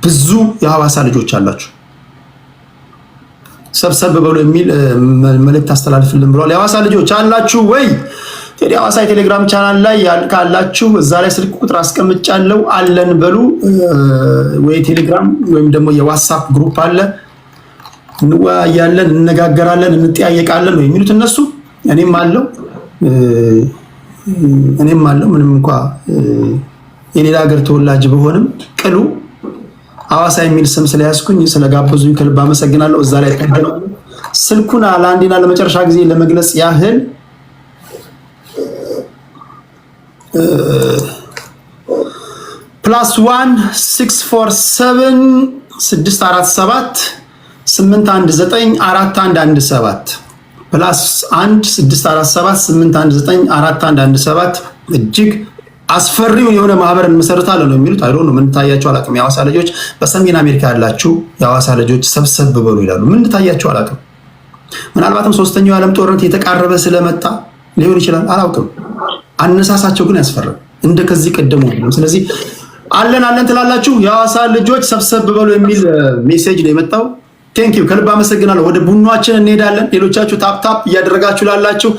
ብዙ የሐዋሳ ልጆች አላችሁ። ሰብሰብ በሉ የሚል መልእክት አስተላልፍልን ብለዋል። የሐዋሳ ልጆች አላችሁ ወይ? ቴዲ ሐዋሳ የቴሌግራም ቻናል ላይ ካላችሁ እዛ ላይ ስልክ ቁጥር አስቀምጫለሁ፣ አለን በሉ። ወይ ቴሌግራም ወይም ደግሞ የዋትስአፕ ግሩፕ አለ። እንወያያለን፣ እንነጋገራለን፣ እንጠያየቃለን ነው የሚሉት እነሱ። እኔም አለው ምንም እንኳ የሌላ ሀገር ተወላጅ በሆንም ቅሉ ሐዋሳ የሚል ስም ስለያዝኩኝ ስለጋበዙኝ ከልብ አመሰግናለሁ። እዛ ላይ ተቀደም ስልኩን ለአንዴና ለመጨረሻ ጊዜ ለመግለጽ ያህል +1 647 647 819 4117 +1 647 819 4117 እጅግ አስፈሪውን የሆነ ማህበር እንመሰርታለን ነው የሚሉት። አይዶን ነው ምን ታያቸው አላውቅም። የሐዋሳ ልጆች በሰሜን አሜሪካ ያላችሁ የሐዋሳ ልጆች ሰብሰብ በሉ ይላሉ። ምን ታያቸው አላውቅም። ምናልባትም ሶስተኛው የዓለም ጦርነት የተቃረበ ስለመጣ ሊሆን ይችላል፣ አላውቅም። አነሳሳቸው ግን ያስፈራል እንደ ከዚህ ቀደሙ። ስለዚህ አለን ትላላችሁ የሐዋሳ ልጆች ሰብሰብ በሉ የሚል ሜሴጅ ነው የመጣው። ቴንክ ዩ ከልብ አመሰግናለሁ። ወደ ቡናችን እንሄዳለን። ሌሎቻችሁ ታፕ እያደረጋችሁ ላላችሁ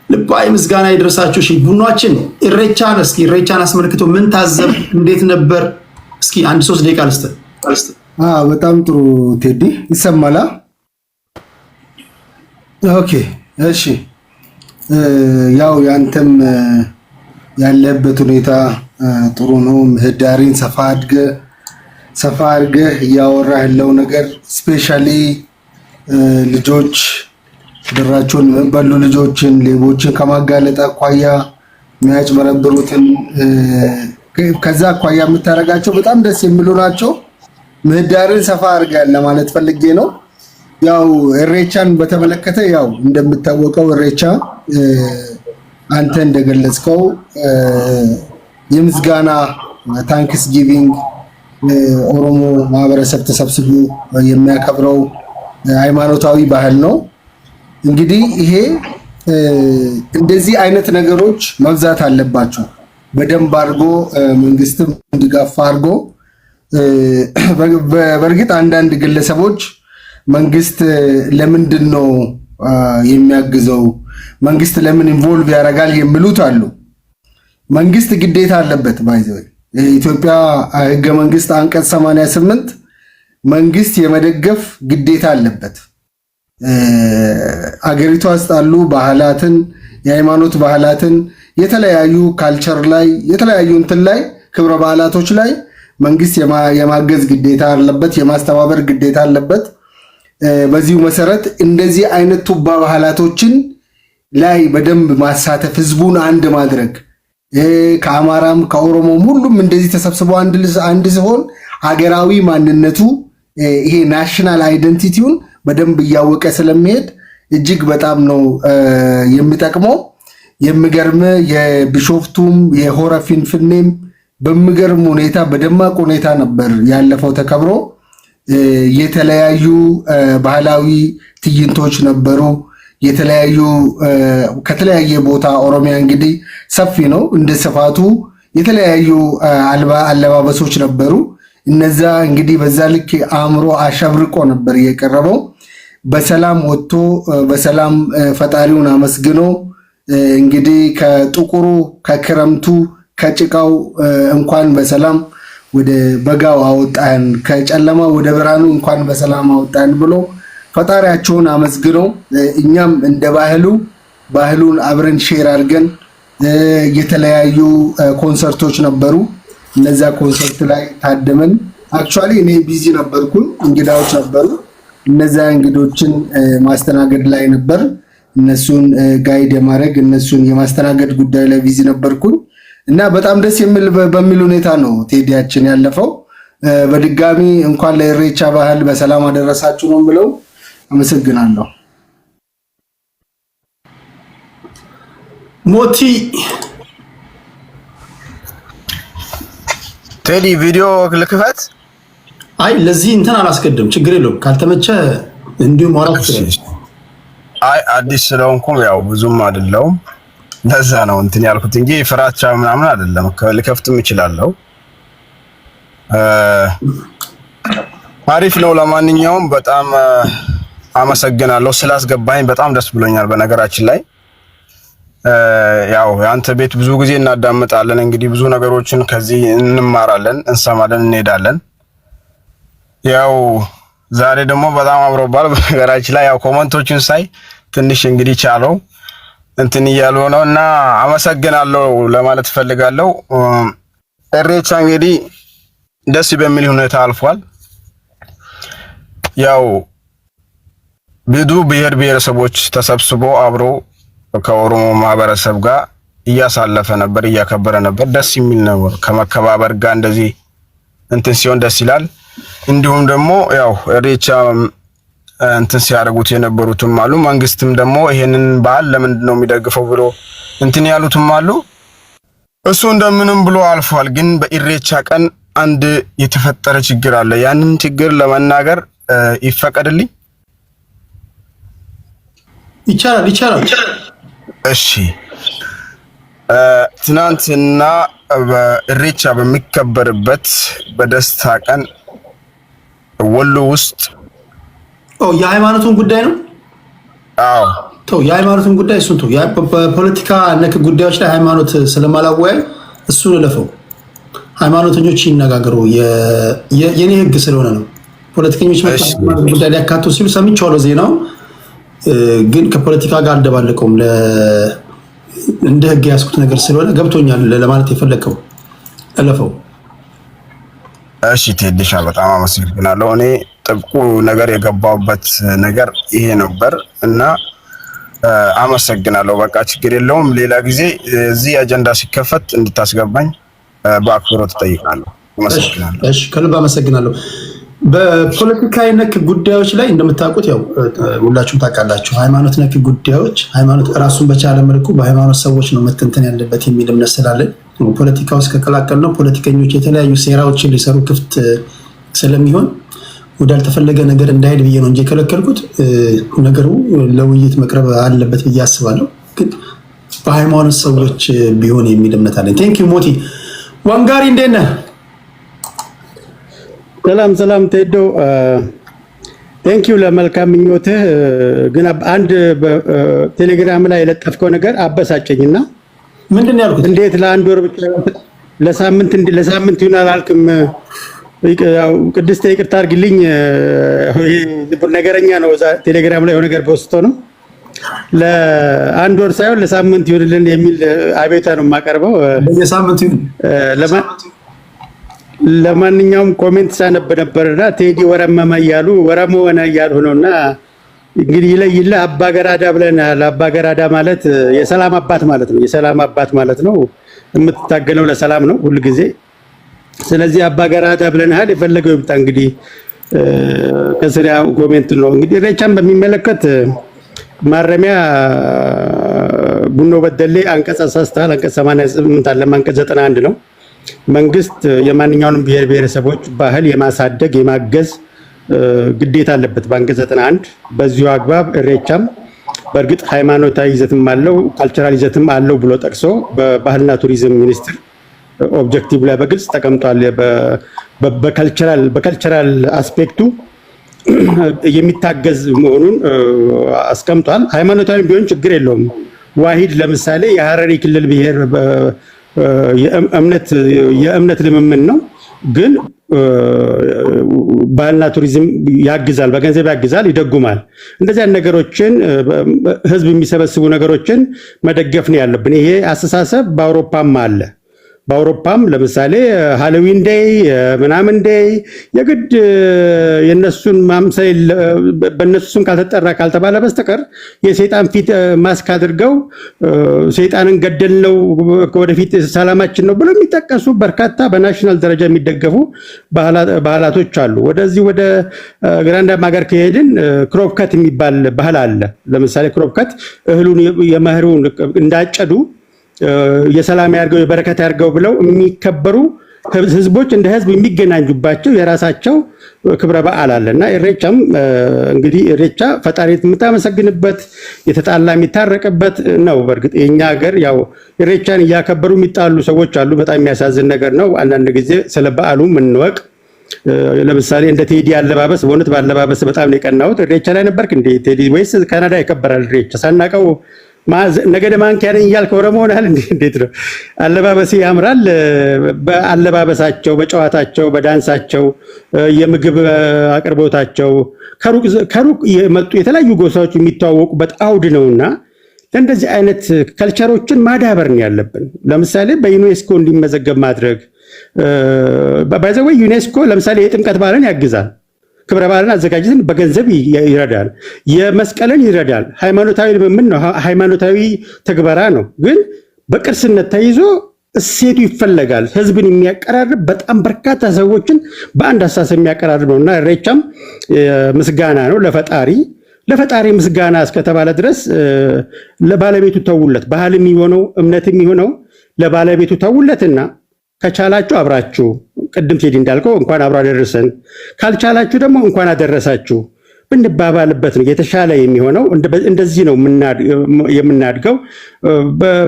ልባዊ ምስጋና ይድረሳችሁ። እሺ ቡናችን ኢሬቻን አስመልክቶ ምን ታዘብ፣ እንዴት ነበር? እስኪ 1-3 ደቂቃ ልስጥ። በጣም ጥሩ ቴዲ ይሰማላ? ኦኬ እሺ። ያው ያንተም ያለበት ሁኔታ ጥሩ ነው። ምህዳሪን ሰፋ አድርገህ እያወራህ ያለው ነገር ስፔሻሊ ልጆች ድራቸውን በሉ ልጆችን ሌቦችን ከማጋለጥ አኳያ የሚያጭበረብሩትን ከዛ አኳያ የምታደርጋቸው በጣም ደስ የሚሉ ናቸው። ምህዳርን ሰፋ አድርገህ ለማለት ፈልጌ ነው። ያው ኢሬቻን በተመለከተ ያው እንደምታወቀው ኢሬቻ አንተ እንደገለጽከው የምስጋና ታንክስ ጊቪንግ ኦሮሞ ማህበረሰብ ተሰብስቦ የሚያከብረው ሃይማኖታዊ ባህል ነው። እንግዲህ ይሄ እንደዚህ አይነት ነገሮች መብዛት አለባቸው። በደንብ አድርጎ መንግስትም እንዲጋፋ አድርጎ በእርግጥ አንዳንድ ግለሰቦች መንግስት ለምንድን ነው የሚያግዘው፣ መንግስት ለምን ኢንቮልቭ ያደርጋል የሚሉት አሉ። መንግስት ግዴታ አለበት። ባይዘው የኢትዮጵያ ህገ መንግስት አንቀጽ 88 መንግስት የመደገፍ ግዴታ አለበት። አገሪቷ ውስጥ ያሉ ባህላትን፣ የሃይማኖት ባህላትን፣ የተለያዩ ካልቸር ላይ የተለያዩ እንትን ላይ ክብረ ባህላቶች ላይ መንግስት የማገዝ ግዴታ አለበት፣ የማስተባበር ግዴታ አለበት። በዚሁ መሰረት እንደዚህ አይነት ቱባ ባህላቶችን ላይ በደንብ ማሳተፍ፣ ህዝቡን አንድ ማድረግ ከአማራም ከኦሮሞም ሁሉም እንደዚህ ተሰብስበው አንድ ሲሆን ሀገራዊ ማንነቱ ይሄ ናሽናል አይደንቲቲውን በደንብ እያወቀ ስለሚሄድ እጅግ በጣም ነው የሚጠቅመው። የሚገርም የቢሾፍቱም የሆረ ፊንፊኔም በሚገርም ሁኔታ በደማቅ ሁኔታ ነበር ያለፈው ተከብሮ። የተለያዩ ባህላዊ ትዕይንቶች ነበሩ። የተለያዩ ከተለያየ ቦታ ኦሮሚያ እንግዲህ ሰፊ ነው፣ እንደ ስፋቱ የተለያዩ አለባበሶች ነበሩ። እነዛ እንግዲህ በዛ ልክ አእምሮ አሸብርቆ ነበር የቀረበው። በሰላም ወጥቶ በሰላም ፈጣሪውን አመስግኖ እንግዲህ ከጥቁሩ ከክረምቱ ከጭቃው እንኳን በሰላም ወደ በጋው አወጣን፣ ከጨለማ ወደ ብርሃኑ እንኳን በሰላም አወጣን ብሎ ፈጣሪያቸውን አመስግነው እኛም እንደ ባህሉን አብረን ሼር አድርገን የተለያዩ ኮንሰርቶች ነበሩ። እነዛ ኮንሰርት ላይ ታደመን። አክቹአሊ እኔ ቢዚ ነበርኩኝ፣ እንግዳዎች ነበሩ። እነዛ እንግዶችን ማስተናገድ ላይ ነበር። እነሱን ጋይድ የማድረግ እነሱን የማስተናገድ ጉዳይ ላይ ቢዚ ነበርኩኝ እና በጣም ደስ በሚል ሁኔታ ነው ቴዲያችን ያለፈው። በድጋሚ እንኳን ለኢሬቻ ባህል በሰላም አደረሳችሁ ነው ብለው አመሰግናለሁ። ሞቲ ቴዲ ቪዲዮ ልክፈት? አይ ለዚህ እንትን አላስቀድም፣ ችግር የለውም ካልተመቸ እንዲሁ ማውራት። አይ አዲስ ስለሆንኩም ያው ብዙም አይደለውም፣ ለዛ ነው እንትን ያልኩት እንጂ ፍራቻ ምናምን አይደለም። ልከፍትም እችላለሁ። አሪፍ ነው። ለማንኛውም በጣም አመሰግናለሁ ስላስገባኝ፣ በጣም ደስ ብሎኛል። በነገራችን ላይ ያው አንተ ቤት ብዙ ጊዜ እናዳምጣለን። እንግዲህ ብዙ ነገሮችን ከዚህ እንማራለን፣ እንሰማለን፣ እንሄዳለን። ያው ዛሬ ደግሞ በጣም አምሮባል። በነገራችን ላይ ያው ኮመንቶችን ሳይ ትንሽ እንግዲህ ቻለው እንትን እያሉ ነው እና አመሰግናለሁ ለማለት ፈልጋለሁ። ኢሬቻ እንግዲህ ደስ በሚል ሁኔታ አልፏል። ያው ብዙ ብሔር ብሔረሰቦች ተሰብስቦ አብሮ ከኦሮሞ ማህበረሰብ ጋር እያሳለፈ ነበር፣ እያከበረ ነበር። ደስ የሚል ነው። ከመከባበር ጋር እንደዚህ እንትን ሲሆን ደስ ይላል። እንዲሁም ደግሞ ያው ኢሬቻ እንትን ሲያደርጉት የነበሩትም አሉ። መንግስትም ደግሞ ይሄንን በዓል ለምንድን ነው የሚደግፈው ብሎ እንትን ያሉትም አሉ። እሱ እንደምንም ብሎ አልፏል። ግን በኢሬቻ ቀን አንድ የተፈጠረ ችግር አለ። ያንን ችግር ለመናገር ይፈቀድልኝ? ይቻላል። እሺ ትናንትና በኢሬቻ በሚከበርበት በደስታ ቀን ወሎ ውስጥ የሃይማኖቱን ጉዳይ ነው። አዎ የሃይማኖቱን ጉዳይ እሱን በፖለቲካ ነክ ጉዳዮች ላይ ሃይማኖት ስለማላወያይ እሱን ለፈው ሃይማኖተኞች ይነጋገሩ። የኔ ህግ ስለሆነ ነው። ፖለቲከኞች ጉዳይ ሊያካቱ ሲሉ ሰምቻለሁ ዜናው፣ ግን ከፖለቲካ ጋር አልደባለቀውም። እንደ ህግ ያስኩት ነገር ስለሆነ ገብቶኛል ለማለት የፈለከው እለፈው። እሺ ቴዲሻ በጣም አመሰግናለሁ። እኔ ጥብቁ ነገር የገባውበት ነገር ይሄ ነበር እና አመሰግናለሁ። በቃ ችግር የለውም። ሌላ ጊዜ እዚህ አጀንዳ ሲከፈት እንድታስገባኝ በአክብሮት እጠይቃለሁ። አመሰግናለሁ። እሺ ከልብ አመሰግናለሁ። በፖለቲካ ነክ ጉዳዮች ላይ እንደምታውቁት ያው ሁላችሁም ታውቃላችሁ፣ ሃይማኖት ነክ ጉዳዮች ሃይማኖት ራሱን በቻለ መልኩ በሃይማኖት ሰዎች ነው መተንተን ያለበት የሚል እምነት ስላለን ፖለቲካ ውስጥ ከቀላቀል ነው ፖለቲከኞች የተለያዩ ሴራዎችን ሊሰሩ ክፍት ስለሚሆን ወዳልተፈለገ ነገር እንዳይሄድ ብዬ ነው እንጂ የከለከልኩት። ነገሩ ለውይይት መቅረብ አለበት ብዬ አስባለሁ። ግን በሃይማኖት ሰዎች ቢሆን የሚል እምነት አለኝ። ቴንክ ዩ ሞቲ ዋንጋሪ፣ እንዴት ነህ? ሰላም ቴዶ፣ ቴንክ ዩ ለመልካም ምኞትህ። ግን አንድ ቴሌግራም ላይ የለጠፍከው ነገር አበሳጨኝና ምንድን ነው ያልኩት? እንዴት ለአንድ ወር ብቻ ለሳምንት ይሆናል አልክም? ቅድስት ይቅርታ አድርግልኝ፣ ነገረኛ ነው። ቴሌግራም ላይ የሆነ ነገር በውስጥ ነው። ለአንድ ወር ሳይሆን ለሳምንት ይሆንልን የሚል አቤታ ነው የማቀርበው። ለሳምንት ይሁን። ለማንኛውም ኮሜንት ሳነብ ነበርና ቴዲ ወረመመ እያሉ ወረሞ ሆነ እያሉ ነውና እንግዲህ ይለይልህ። አባገራዳ ብለናል። አባገራዳ ማለት የሰላም አባት ማለት ነው። የሰላም አባት ማለት ነው። የምትታገለው ለሰላም ነው ሁሉ ጊዜ። ስለዚህ አባገራዳ ብለናል። የፈለገው ይምጣ። እንግዲህ ከስሪያ ኮሜንት ነው እንግዲህ ኢሬቻን በሚመለከት ማረሚያ ቡኖ በደሌ አንቀጽ አሳስተሃል። አንቀጽ 88 አለ፣ አንቀጽ 91 ነው። መንግስት የማንኛውንም ብሔር ብሔረሰቦች ባህል የማሳደግ የማገዝ ግዴታ አለበት በአንቀጽ 91። በዚሁ አግባብ ኢሬቻም በእርግጥ ሃይማኖታዊ ይዘትም አለው ካልቸራል ይዘትም አለው ብሎ ጠቅሶ በባህልና ቱሪዝም ሚኒስቴር ኦብጀክቲቭ ላይ በግልጽ ተቀምጧል። በካልቸራል አስፔክቱ የሚታገዝ መሆኑን አስቀምጧል። ሃይማኖታዊ ቢሆን ችግር የለውም። ዋሂድ ለምሳሌ የሐረሪ ክልል ብሔር የእምነት ልምምድ ነው፣ ግን ባህልና ቱሪዝም ያግዛል፣ በገንዘብ ያግዛል፣ ይደጉማል። እንደዚህ ነገሮችን ህዝብ የሚሰበስቡ ነገሮችን መደገፍ ነው ያለብን። ይሄ አስተሳሰብ በአውሮፓም አለ። በአውሮፓም ለምሳሌ ሃሎዊን ዴይ ምናምን ዴይ የግድ የነሱን ማምሰል በነሱም ካልተጠራ ካልተባለ በስተቀር የሰይጣን ፊት ማስክ አድርገው ሰይጣንን ገደልነው ወደፊት ሰላማችን ነው ብሎ የሚጠቀሱ በርካታ በናሽናል ደረጃ የሚደገፉ ባህላቶች አሉ። ወደዚህ ወደ ግራንዳ ማገር ከሄድን ክሮፕከት የሚባል ባህል አለ። ለምሳሌ ክሮፕከት እህሉን የመኸሩን እንዳጨዱ የሰላም ያርገው የበረከት ያርገው ብለው የሚከበሩ ህዝቦች እንደ ህዝብ የሚገናኙባቸው የራሳቸው ክብረ በዓል አለና ኢሬቻም እንግዲህ ኢሬቻ ፈጣሪ የምታመሰግንበት የተጣላ የሚታረቅበት ነው። በእርግጥ የኛ ሀገር ያው ኢሬቻን እያከበሩ የሚጣሉ ሰዎች አሉ። በጣም የሚያሳዝን ነገር ነው። አንዳንድ ጊዜ ስለ በዓሉ እንወቅ። ለምሳሌ እንደ ቴዲ አለባበስ በእውነት ባለባበስ በጣም ነው የቀናሁት። ኢሬቻ ላይ ነበርክ እንዴ ቴዲ? ወይስ ካናዳ ይከበራል ኢሬቻ ሳናቀው ነገደ ማንኪያ ነኝ እያልክ ኦሮሞ ሆነሃል? እንዴት ነው አለባበስ ያምራል። በአለባበሳቸው፣ በጨዋታቸው፣ በዳንሳቸው፣ የምግብ አቅርቦታቸው ከሩቅ የመጡ የተለያዩ ጎሳዎች የሚተዋወቁበት አውድ ነውና እንደዚህ አይነት ከልቸሮችን ማዳበር ነው ያለብን። ለምሳሌ በዩኔስኮ እንዲመዘገብ ማድረግ ባይዘው ዩኔስኮ ለምሳሌ የጥምቀት በዓልን ያግዛል። ክብረ በዓልን አዘጋጅትን በገንዘብ ይረዳል። የመስቀልን ይረዳል። ሃይማኖታዊ ልምምድ ነው፣ ሃይማኖታዊ ተግባራ ነው። ግን በቅርስነት ተይዞ እሴቱ ይፈለጋል። ህዝብን የሚያቀራርብ በጣም በርካታ ሰዎችን በአንድ አሳሰብ የሚያቀራርብ ነውና ኢሬቻም ምስጋና ነው ለፈጣሪ ምስጋና እስከተባለ ድረስ ለባለቤቱ ተውለት። ባህል የሚሆነው እምነት የሚሆነው ለባለቤቱ ተውለትና ከቻላችሁ አብራችሁ ቅድም ቴዲ እንዳልከው እንኳን አብሮ አደረሰን፣ ካልቻላችሁ ደግሞ እንኳን አደረሳችሁ ብንባባልበት ነው የተሻለ የሚሆነው። እንደዚህ ነው የምናድገው።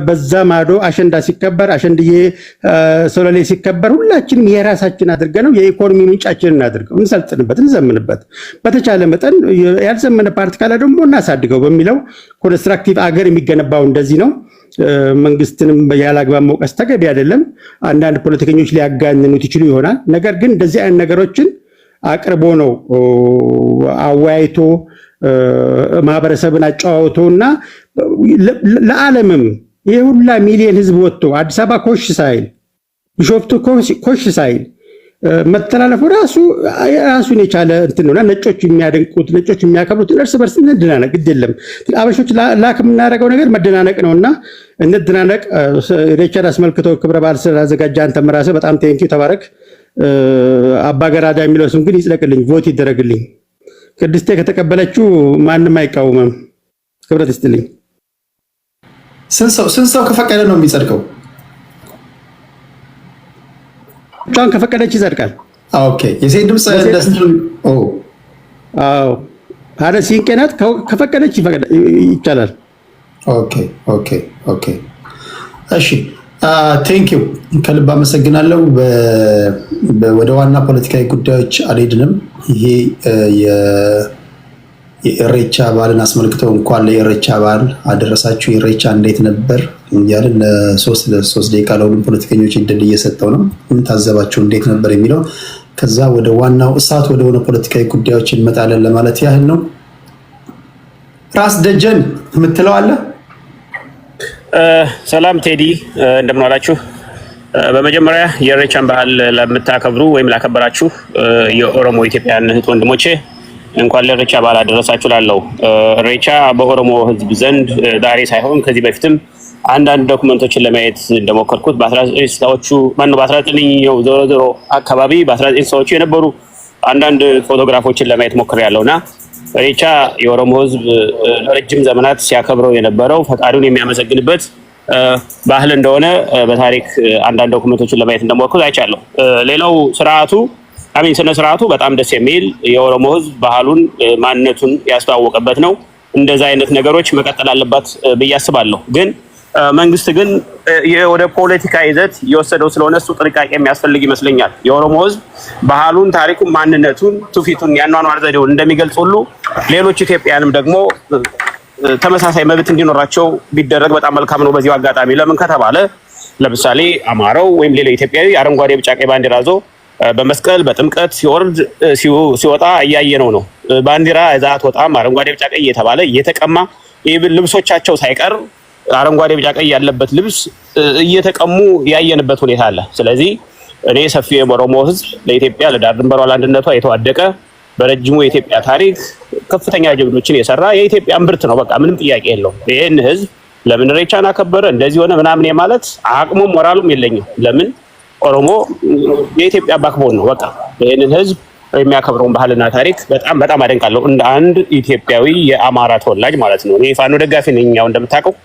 በዛ ማዶ አሸንዳ ሲከበር፣ አሸንድዬ ሶለሌ ሲከበር ሁላችንም የራሳችን አድርገነው የኢኮኖሚ ምንጫችንን እናድርገው፣ እንሰልጥንበት፣ እንዘምንበት። በተቻለ መጠን ያልዘመነ ፓርቲ ካለ ደግሞ እናሳድገው በሚለው ኮንስትራክቲቭ አገር የሚገነባው እንደዚህ ነው። መንግስትንም ያላግባብ መውቀስ ተገቢ አይደለም። አንዳንድ ፖለቲከኞች ሊያጋንኑት ይችሉ ይሆናል። ነገር ግን እንደዚህ አይነት ነገሮችን አቅርቦ ነው አወያይቶ ማህበረሰብን አጫዋውቶ እና ለዓለምም ይሄ ሁላ ሚሊዮን ህዝብ ወጥቶ አዲስ አበባ ኮሽ ሳይል ቢሾፍቱ ኮሽ ሳይል መተላለፉ ራሱን የቻለ እንትን ነውና ነጮች የሚያደንቁት ነጮች የሚያከብሩት እርስ በርስ እንደናነቅ ግድ የለም። አበሾች ላክ የምናደርገው ነገር መደናነቅ ነውና እንደናነቅ። ኢሬቻን አስመልክቶ ክብረ በዓል ስላዘጋጀ አንተም ራስህ በጣም ቴንኪው ተባረክ። አባገራዳ የሚለው ስም ግን ይጽደቅልኝ፣ ቮት ይደረግልኝ። ቅድስቴ ከተቀበለችው ማንም አይቃወምም። ክብረት ይስጥልኝ። ስንት ሰው ከፈቀደ ነው የሚጸድቀው? ጫን ከፈቀደች ይጸድቃል። ኦኬ። የሴት ድምጽ አረ ሲንቄናት ከፈቀደች ይቻላል። ኦኬ። እሺ ቴንክ ዩ ከልብ አመሰግናለሁ። ወደ ዋና ፖለቲካዊ ጉዳዮች አልሄድንም። ይሄ የኢሬቻ በዓልን አስመልክቶ እንኳን ለኢሬቻ በዓል አደረሳችሁ፣ ኢሬቻ እንዴት ነበር እያልን ለሶስት ደቂቃ ለሁሉም ፖለቲከኞች እድል እየሰጠው ነው። ምን ታዘባችሁ፣ እንዴት ነበር የሚለው። ከዛ ወደ ዋናው እሳት ወደ ሆነ ፖለቲካዊ ጉዳዮች እንመጣለን ለማለት ያህል ነው። ራስ ደጀን የምትለው አለ? ሰላም ቴዲ፣ እንደምን ዋላችሁ? በመጀመሪያ የኢሬቻን ባህል ለምታከብሩ ወይም ላከበራችሁ የኦሮሞ ኢትዮጵያን እህት ወንድሞቼ እንኳን ለኢሬቻ በዓል አደረሳችሁ ላለው። ኢሬቻ በኦሮሞ ሕዝብ ዘንድ ዛሬ ሳይሆን ከዚህ በፊትም አንዳንድ ዶክመንቶችን ለማየት እንደሞከርኩት በ19ኛው ዞሮ አካባቢ በ19 የነበሩ አንዳንድ ፎቶግራፎችን ለማየት ሞክሬያለሁና ኢሬቻ የኦሮሞ ሕዝብ ለረጅም ዘመናት ሲያከብረው የነበረው ፈጣሪውን የሚያመሰግንበት ባህል እንደሆነ በታሪክ አንዳንድ ዶክመንቶችን ለማየት እንደሞከርኩት አይቻለሁ። ሌላው ስነ ስርዓቱ በጣም ደስ የሚል የኦሮሞ ሕዝብ ባህሉን ማንነቱን ያስተዋወቀበት ነው። እንደዛ አይነት ነገሮች መቀጠል አለባት ብዬ አስባለሁ። ግን መንግስት ግን ወደ ፖለቲካ ይዘት የወሰደው ስለሆነ እሱ ጥንቃቄ የሚያስፈልግ ይመስለኛል። የኦሮሞ ሕዝብ ባህሉን፣ ታሪኩን፣ ማንነቱን፣ ትውፊቱን፣ ያኗኗር ዘዴውን እንደሚገልጽ ሁሉ ሌሎች ኢትዮጵያንም ደግሞ ተመሳሳይ መብት እንዲኖራቸው ቢደረግ በጣም መልካም ነው። በዚሁ አጋጣሚ ለምን ከተባለ ለምሳሌ አማራው ወይም ሌላ ኢትዮጵያዊ አረንጓዴ፣ ቢጫ፣ ቀይ ባንዲራ ይዞ በመስቀል በጥምቀት ሲወርድ ሲወጣ እያየነው ነው። ባንዲራ እዛ አትወጣም አረንጓዴ፣ ቢጫ፣ ቀይ እየተባለ እየተቀማ ልብሶቻቸው ሳይቀር አረንጓዴ፣ ቢጫ፣ ቀይ ያለበት ልብስ እየተቀሙ ያየንበት ሁኔታ አለ። ስለዚህ እኔ ሰፊው የኦሮሞ ሕዝብ ለኢትዮጵያ ለዳር ድንበሯ ለአንድነቷ የተዋደቀ በረጅሙ የኢትዮጵያ ታሪክ ከፍተኛ ጀብዶችን የሰራ የኢትዮጵያ እምብርት ነው። በቃ ምንም ጥያቄ የለውም። ይህን ሕዝብ ለምን ኢሬቻን አከበረ እንደዚህ ሆነ ምናምን የማለት አቅሙም ሞራሉም የለኝም። ለምን ኦሮሞ የኢትዮጵያ ባክቦን ነው። በቃ ይህንን ሕዝብ የሚያከብረውን ባህልና ታሪክ በጣም በጣም አደንቃለሁ፣ እንደ አንድ ኢትዮጵያዊ የአማራ ተወላጅ ማለት ነው። እኔ ፋኖ ደጋፊ ነኝ፣ ያው እንደምታውቀው።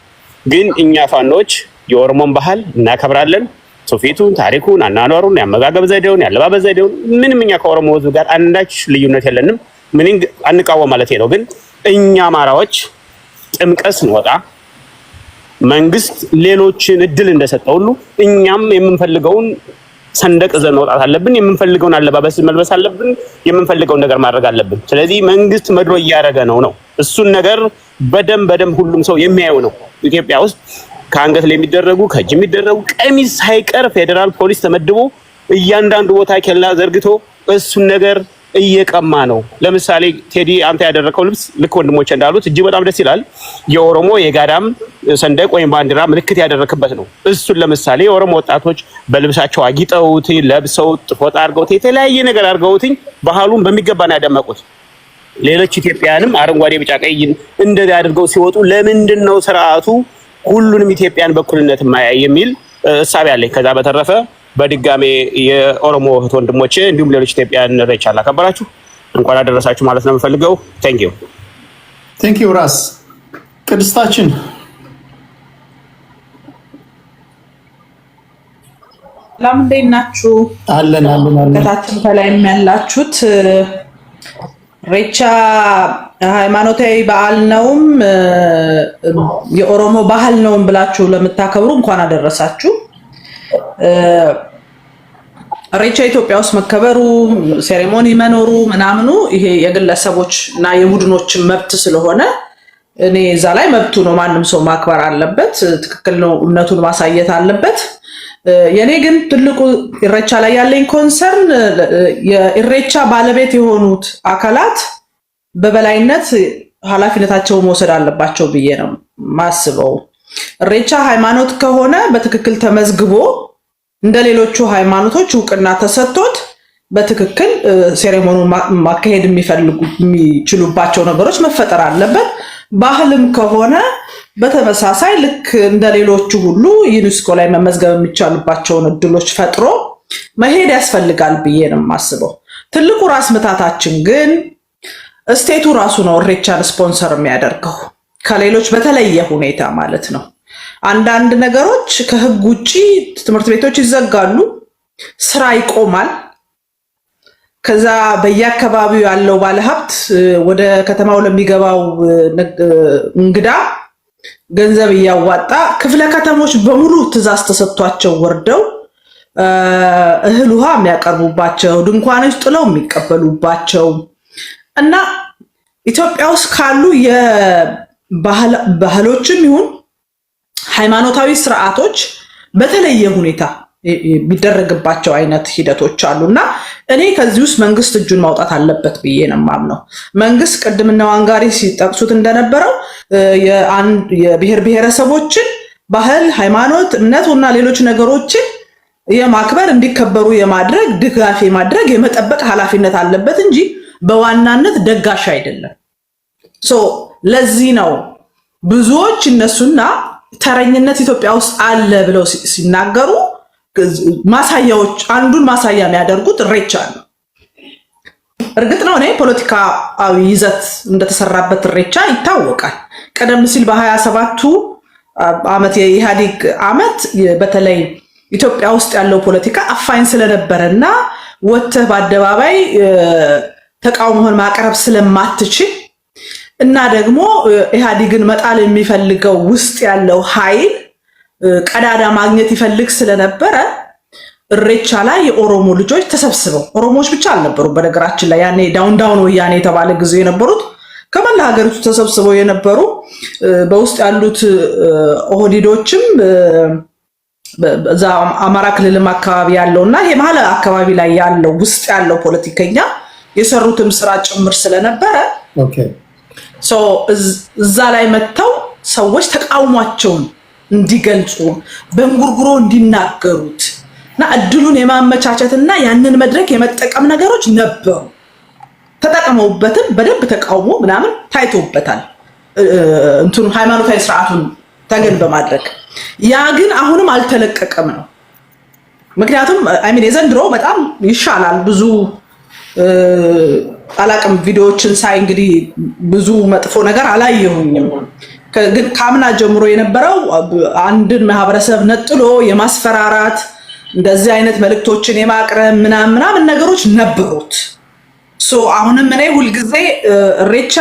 ግን እኛ ፋኖች የኦሮሞን ባህል እናከብራለን። ትውፊቱን፣ ታሪኩን፣ አናኗሩን፣ የአመጋገብ ዘዴውን፣ የአለባበስ ዘዴውን ምንም እኛ ከኦሮሞ ሕዝብ ጋር አንዳች ልዩነት የለንም። ምንም አንቃወም ማለት ነው። ግን እኛ አማራዎች ጥምቀት ስንወጣ መንግስት ሌሎችን እድል እንደሰጠው ሁሉ እኛም የምንፈልገውን ሰንደቅ ይዘን መውጣት አለብን። የምንፈልገውን አለባበስ መልበስ አለብን። የምንፈልገውን ነገር ማድረግ አለብን። ስለዚህ መንግስት መድሮ እያደረገ ነው። እሱን ነገር በደንብ ሁሉም ሰው የሚያየው ነው። ኢትዮጵያ ውስጥ ከአንገት ላይ የሚደረጉ ከእጅ የሚደረጉ ቀሚስ ሳይቀር ፌዴራል ፖሊስ ተመድቦ እያንዳንዱ ቦታ ኬላ ዘርግቶ እሱን ነገር እየቀማ ነው። ለምሳሌ ቴዲ አንተ ያደረከው ልብስ ልክ ወንድሞቼ እንዳሉት እጅግ በጣም ደስ ይላል። የኦሮሞ የጋዳም ሰንደቅ ወይም ባንዲራ ምልክት ያደረክበት ነው። እሱን ለምሳሌ የኦሮሞ ወጣቶች በልብሳቸው አጊጠውት ለብሰው ፎጣ አድርገውት የተለያየ ነገር አድርገውት ባህሉን በሚገባ ነው ያደመቁት። ሌሎች ኢትዮጵያውያንም አረንጓዴ ቢጫ ቀይ እንደዚህ አድርገው ሲወጡ ለምንድን ነው ስርዓቱ ሁሉንም ኢትዮጵያን በኩልነት ማያይ የሚል እሳቤ አለኝ። ከዛ በተረፈ በድጋሜ የኦሮሞ እህት ወንድሞቼ እንዲሁም ሌሎች ኢትዮጵያውያን ኢሬቻ አከበራችሁ እንኳን አደረሳችሁ ማለት ነው የምፈልገው። ቴንክ ዩ ራስ ቅድስታችን ሰላም እንዴት ናችሁ? አለን ከታችን ከላይም ያላችሁት ኢሬቻ ሃይማኖታዊ በዓል ነውም የኦሮሞ ባህል ነውም ብላችሁ ለምታከብሩ እንኳን አደረሳችሁ። ኢሬቻ ኢትዮጵያ ውስጥ መከበሩ ሴሬሞኒ መኖሩ ምናምኑ ይሄ የግለሰቦች እና የቡድኖች መብት ስለሆነ እኔ እዛ ላይ መብቱ ነው፣ ማንም ሰው ማክበር አለበት፣ ትክክል ነው፣ እምነቱን ማሳየት አለበት። የኔ ግን ትልቁ ኢሬቻ ላይ ያለኝ ኮንሰርን የኢሬቻ ባለቤት የሆኑት አካላት በበላይነት ኃላፊነታቸውን መውሰድ አለባቸው ብዬ ነው ማስበው። ኢሬቻ ሃይማኖት ከሆነ በትክክል ተመዝግቦ እንደሌሎቹ ሃይማኖቶች እውቅና ተሰጥቶት በትክክል ሴሬሞኒውን ማካሄድ የሚችሉባቸው ነገሮች መፈጠር አለበት። ባህልም ከሆነ በተመሳሳይ ልክ እንደሌሎቹ ሁሉ ዩኔስኮ ላይ መመዝገብ የሚቻሉባቸውን እድሎች ፈጥሮ መሄድ ያስፈልጋል ብዬ ነው የማስበው። ትልቁ ራስ ምታታችን ግን ስቴቱ ራሱ ነው ኢሬቻን ስፖንሰር የሚያደርገው ከሌሎች በተለየ ሁኔታ ማለት ነው። አንዳንድ ነገሮች ከህግ ውጪ ትምህርት ቤቶች ይዘጋሉ፣ ስራ ይቆማል። ከዛ በየአካባቢው ያለው ባለሀብት ወደ ከተማው ለሚገባው እንግዳ ገንዘብ እያዋጣ ክፍለ ከተሞች በሙሉ ትዕዛዝ ተሰጥቷቸው ወርደው እህል ውሃ የሚያቀርቡባቸው ድንኳኖች ጥለው የሚቀበሉባቸው እና ኢትዮጵያ ውስጥ ካሉ የባህሎችም ይሁን ሃይማኖታዊ ስርዓቶች በተለየ ሁኔታ የሚደረግባቸው አይነት ሂደቶች አሉና እኔ ከዚህ ውስጥ መንግስት እጁን ማውጣት አለበት ብዬ ነው የማምነው። መንግስት ቅድምና ዋንጋሪ ሲጠቅሱት እንደነበረው የብሔር ብሔረሰቦችን ባህል፣ ሃይማኖት፣ እምነትና ሌሎች ነገሮችን የማክበር እንዲከበሩ የማድረግ ድጋፍ የማድረግ የመጠበቅ ኃላፊነት አለበት እንጂ በዋናነት ደጋሽ አይደለም። ለዚህ ነው ብዙዎች እነሱና ተረኝነት ኢትዮጵያ ውስጥ አለ ብለው ሲናገሩ ማሳያዎች አንዱን ማሳያ የሚያደርጉት ኢሬቻ ነው። እርግጥ ነው እኔ ፖለቲካዊ ይዘት እንደተሰራበት ኢሬቻ ይታወቃል። ቀደም ሲል በ27ቱ ዓመት የኢህአዴግ ዓመት በተለይ ኢትዮጵያ ውስጥ ያለው ፖለቲካ አፋኝ ስለነበረና ወጥተህ በአደባባይ ተቃውሞህን ማቅረብ ስለማትችል እና ደግሞ ኢህአዴግን መጣል የሚፈልገው ውስጥ ያለው ኃይል ቀዳዳ ማግኘት ይፈልግ ስለነበረ ኢሬቻ ላይ የኦሮሞ ልጆች ተሰብስበው ኦሮሞዎች ብቻ አልነበሩም። በነገራችን ላይ ያኔ ዳውን ወያኔ የተባለ ጊዜ የነበሩት ከመላ ሀገሪቱ ተሰብስበው የነበሩ በውስጥ ያሉት ኦህዴዶችም በዛ አማራ ክልልም አካባቢ ያለውና ይሄ መሀል አካባቢ ላይ ያለው ውስጥ ያለው ፖለቲከኛ የሰሩትም ስራ ጭምር ስለነበረ እዛ ላይ መጥተው ሰዎች ተቃውሟቸውን እንዲገልጹ በእንጉርጉሮ እንዲናገሩት እና እድሉን የማመቻቸትና ያንን መድረክ የመጠቀም ነገሮች ነበሩ። ተጠቅመውበትም በደንብ ተቃውሞ ምናምን ታይቶበታል። እንትኑ ሃይማኖታዊ ስርዓቱን ተገን በማድረግ ያ ግን አሁንም አልተለቀቀም ነው። ምክንያቱም የዘንድሮ በጣም ይሻላል። ብዙ አላቅም ቪዲዮዎችን ሳይ እንግዲህ ብዙ መጥፎ ነገር አላየሁኝም። ግን ካምና ጀምሮ የነበረው አንድን ማህበረሰብ ነጥሎ የማስፈራራት እንደዚህ አይነት መልእክቶችን የማቅረብ ምናምን ነገሮች ነበሩት። አሁንም እኔ ሁልጊዜ ኢሬቻ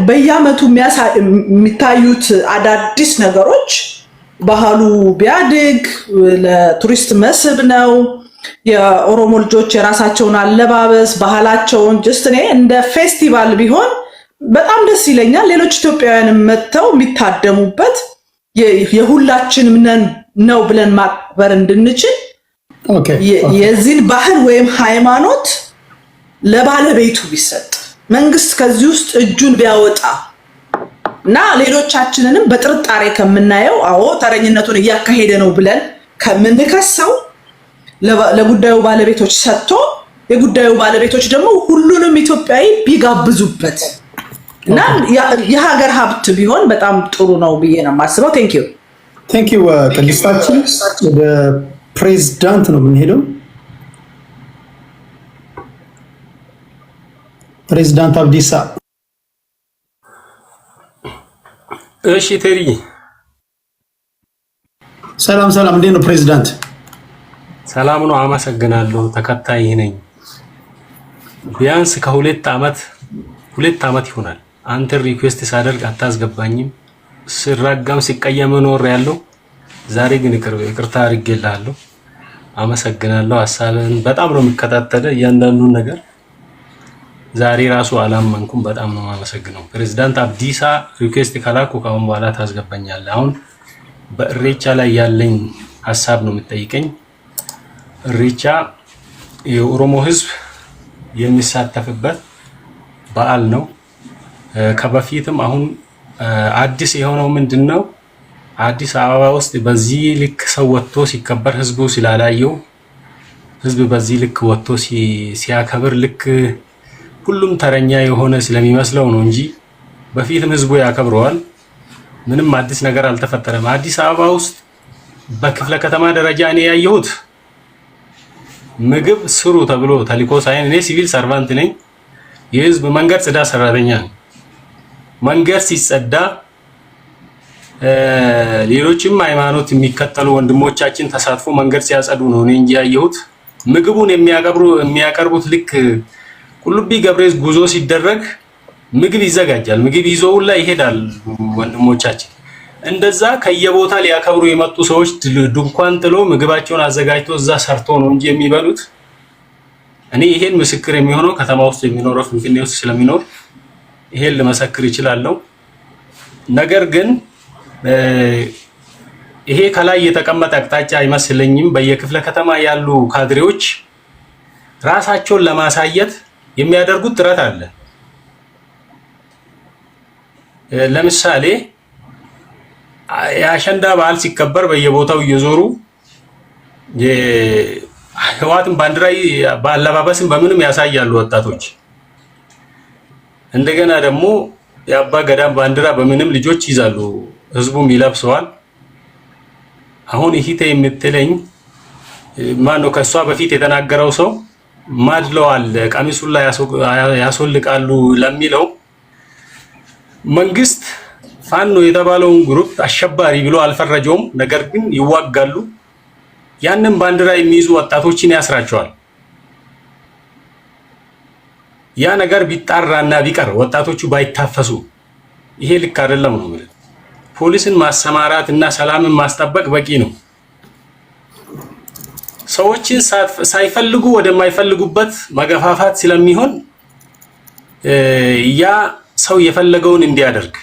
በየዓመቱ የሚታዩት አዳዲስ ነገሮች ባህሉ ቢያድግ ለቱሪስት መስህብ ነው። የኦሮሞ ልጆች የራሳቸውን አለባበስ ባህላቸውን ጀስት እኔ እንደ ፌስቲቫል ቢሆን በጣም ደስ ይለኛል። ሌሎች ኢትዮጵያውያንም መጥተው የሚታደሙበት የሁላችንም ነው ብለን ማክበር እንድንችል የዚህን ባህል ወይም ሃይማኖት ለባለቤቱ ቢሰጥ መንግስት ከዚህ ውስጥ እጁን ቢያወጣ እና ሌሎቻችንንም በጥርጣሬ ከምናየው አዎ ተረኝነቱን እያካሄደ ነው ብለን ከምንከሰው ለጉዳዩ ባለቤቶች ሰጥቶ የጉዳዩ ባለቤቶች ደግሞ ሁሉንም ኢትዮጵያዊ ቢጋብዙበት እና የሀገር ሀብት ቢሆን በጣም ጥሩ ነው ብዬ ነው የማስበው። ቴንክ ዩ ቅድስታችን። ወደ ፕሬዝዳንት ነው የምንሄደው። ፕሬዝዳንት አብዲሳ። እሺ ቴሪ፣ ሰላም ሰላም፣ እንዴት ነው ፕሬዝዳንት? ሰላም ነው፣ አመሰግናለሁ። ተከታይ ነኝ። ቢያንስ ከሁለት ዓመት ይሆናል አንተ ሪኩዌስት ሳደርግ አታስገባኝም። ስራጋም ሲቀየም ኖር ያለው ዛሬ ግን ይቅርታ አድርጌልሃለሁ። አመሰግናለሁ። ሐሳብህን በጣም ነው የሚከታተለ እያንዳንዱን ነገር። ዛሬ ራሱ አላመንኩም። በጣም ነው የማመሰግነው። ፕሬዝዳንት አብዲሳ ሪኩዌስት ካላኩ ካሁን በኋላ ታስገባኛለህ። አሁን በእሬቻ ላይ ያለኝ ሐሳብ ነው የምጠይቀኝ። እሬቻ የኦሮሞ ሕዝብ የሚሳተፍበት በዓል ነው። ከበፊትም አሁን አዲስ የሆነው ምንድነው? አዲስ አበባ ውስጥ በዚህ ልክ ሰው ወጥቶ ሲከበር ህዝቡ ስላላየው ህዝብ በዚህ ልክ ወጥቶ ሲያከብር ልክ ሁሉም ተረኛ የሆነ ስለሚመስለው ነው እንጂ በፊትም ህዝቡ ያከብረዋል። ምንም አዲስ ነገር አልተፈጠረም። አዲስ አበባ ውስጥ በክፍለ ከተማ ደረጃ እኔ ያየሁት ምግብ ስሩ ተብሎ ተልኮ ሳይን፣ እኔ ሲቪል ሰርቫንት ነኝ። የህዝብ መንገድ ጽዳት ሰራተኛ ነኝ። መንገድ ሲጸዳ ሌሎችም ሃይማኖት የሚከተሉ ወንድሞቻችን ተሳትፎ መንገድ ሲያጸዱ ነው እኔ እንጂ ያየሁት። ምግቡን የሚያቀርቡት ልክ ቁልቢ ገብርኤል ጉዞ ሲደረግ ምግብ ይዘጋጃል። ምግብ ይዘውላ ይሄዳል ወንድሞቻችን። እንደዛ ከየቦታ ሊያከብሩ የመጡ ሰዎች ድንኳን ጥሎ ምግባቸውን አዘጋጅቶ እዛ ሰርቶ ነው እንጂ የሚበሉት። እኔ ይሄን ምስክር የሚሆነው ከተማ ውስጥ የሚኖረው ፍንፍኔ ውስጥ ስለሚኖር ይሄን ልመሰክር ይችላልው። ነገር ግን ይሄ ከላይ የተቀመጠ አቅጣጫ አይመስለኝም። በየክፍለ ከተማ ያሉ ካድሬዎች ራሳቸውን ለማሳየት የሚያደርጉት ጥረት አለ። ለምሳሌ የአሸንዳ በዓል ሲከበር በየቦታው እየዞሩ የህዋትን ባንዲራ በአለባበስም በምንም ያሳያሉ ወጣቶች። እንደገና ደግሞ የአባ ገዳም ባንዲራ በምንም ልጆች ይዛሉ፣ ህዝቡም ይለብሰዋል። አሁን ይሄ የምትለኝ ማነው? ከሷ በፊት የተናገረው ሰው ማድለዋል፣ ቀሚሱን ላይ ያስወልቃሉ ለሚለው መንግስት ፋኖ የተባለውን ግሩፕ አሸባሪ ብሎ አልፈረጀውም። ነገር ግን ይዋጋሉ። ያንን ባንዲራ የሚይዙ ወጣቶችን ያስራቸዋል። ያ ነገር ቢጣራና ቢቀር ወጣቶቹ ባይታፈሱ ይሄ ልክ አይደለም ነው ማለት። ፖሊስን ማሰማራት እና ሰላምን ማስጠበቅ በቂ ነው። ሰዎችን ሳይፈልጉ ወደማይፈልጉበት መገፋፋት ስለሚሆን ያ ሰው የፈለገውን እንዲያደርግ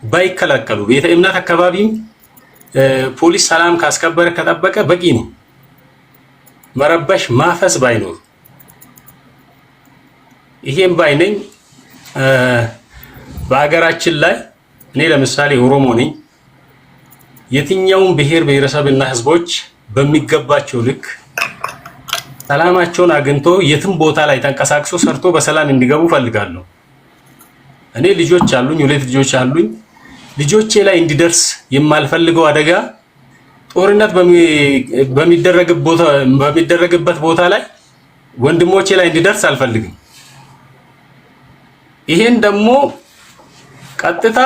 ባይከለከሉ፣ ቤተ እምነት አካባቢም ፖሊስ ሰላም ካስከበረ ከጠበቀ በቂ ነው። መረበሽ ማፈስ ባይኖር ይሄም ባይነኝ። በአገራችን ላይ እኔ ለምሳሌ ኦሮሞ ነኝ። የትኛውም ብሔር ብሔረሰብና ህዝቦች በሚገባቸው ልክ ሰላማቸውን አግኝቶ የትም ቦታ ላይ ተንቀሳቅሶ ሰርቶ በሰላም እንዲገቡ ፈልጋለሁ። እኔ ልጆች አሉኝ፣ 2 ልጆች አሉኝ። ልጆቼ ላይ እንዲደርስ የማልፈልገው አደጋ ጦርነት በሚደረግበት ቦታ ላይ ወንድሞቼ ላይ እንዲደርስ አልፈልግም። ይሄን ደግሞ ቀጥታ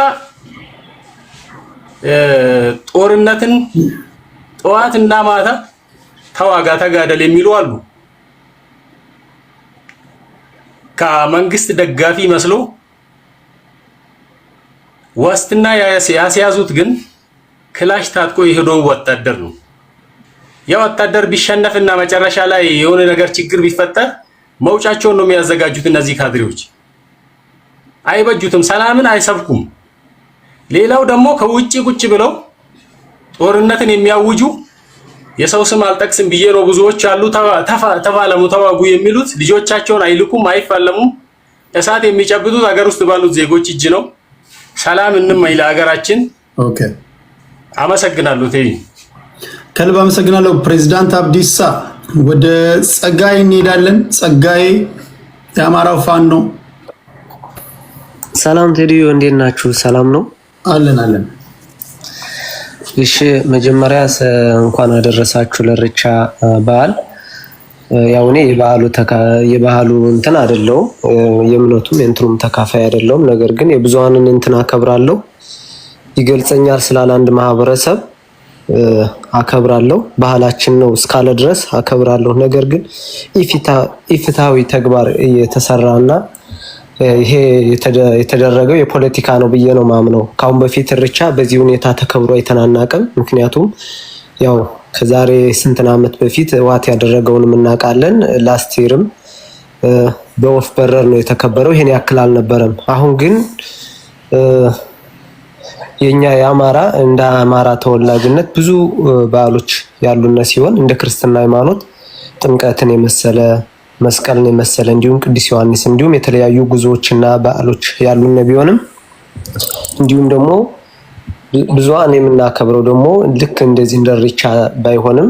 ጦርነትን ጠዋት እና ማታ ተዋጋ ተጋደል የሚሉ አሉ። ከመንግስት ደጋፊ መስሎ ዋስትና ያስያዙት ግን ክላሽ ታጥቆ የሄደው ወታደር ነው። ያ ወታደር ቢሸነፍና መጨረሻ ላይ የሆነ ነገር ችግር ቢፈጠር መውጫቸውን ነው የሚያዘጋጁት። እነዚህ ካድሬዎች አይበጁትም፣ ሰላምን አይሰብኩም። ሌላው ደግሞ ከውጪ ቁጭ ብለው ጦርነትን የሚያውጁ የሰው ስም አልጠቅስም ብዬ ነው። ብዙዎች አሉ ተፋለሙ ተዋጉ የሚሉት ልጆቻቸውን አይልኩም አይፋለሙም። እሳት የሚጨብጡት ሀገር ውስጥ ባሉት ዜጎች እጅ ነው። ሰላም እንመኝ ለሀገራችን። ኦኬ አመሰግናለሁ። ቴዲ ከልብ አመሰግናለሁ። ፕሬዝዳንት አብዲሳ ወደ ጸጋይ እንሄዳለን። ጸጋይ የአማራው ፋኖ። ሰላም ቴዲ እንዴት ናችሁ? ሰላም ነው አለን አለን። እሺ መጀመሪያ እንኳን አደረሳችሁ ለኢሬቻ በዓል። ያው እኔ የበዓሉ እንትን አይደለሁም፣ የእምነቱም የእንትኑም ተካፋይ አይደለሁም። ነገር ግን የብዙሃንን እንትን አከብራለሁ። ይገልጸኛል ስላለ አንድ ማህበረሰብ አከብራለሁ። ባህላችን ነው እስካለ ድረስ አከብራለሁ። ነገር ግን ኢፍትሃዊ ተግባር እየተሰራና ይሄ የተደረገው የፖለቲካ ነው ብዬ ነው ማምነው። ካሁን በፊት ኢሬቻ በዚህ ሁኔታ ተከብሮ አይተናናቅም። ምክንያቱም ያው ከዛሬ ስንት ዓመት በፊት ዋት ያደረገውን እናውቃለን። ላስቲርም በወፍ በረር ነው የተከበረው። ይሄን ያክል አልነበረም። አሁን ግን የኛ የአማራ እንደ አማራ ተወላጅነት ብዙ በዓሎች ያሉና ሲሆን እንደ ክርስትና ሃይማኖት ጥምቀትን የመሰለ መስቀልን የመሰለ እንዲሁም ቅዱስ ዮሐንስ እንዲሁም የተለያዩ ጉዞዎችና በዓሎች ያሉና ቢሆንም እንዲሁም ደግሞ ብዙሃን የምናከብረው ደግሞ ልክ እንደዚህ እንደ ኢሬቻ ባይሆንም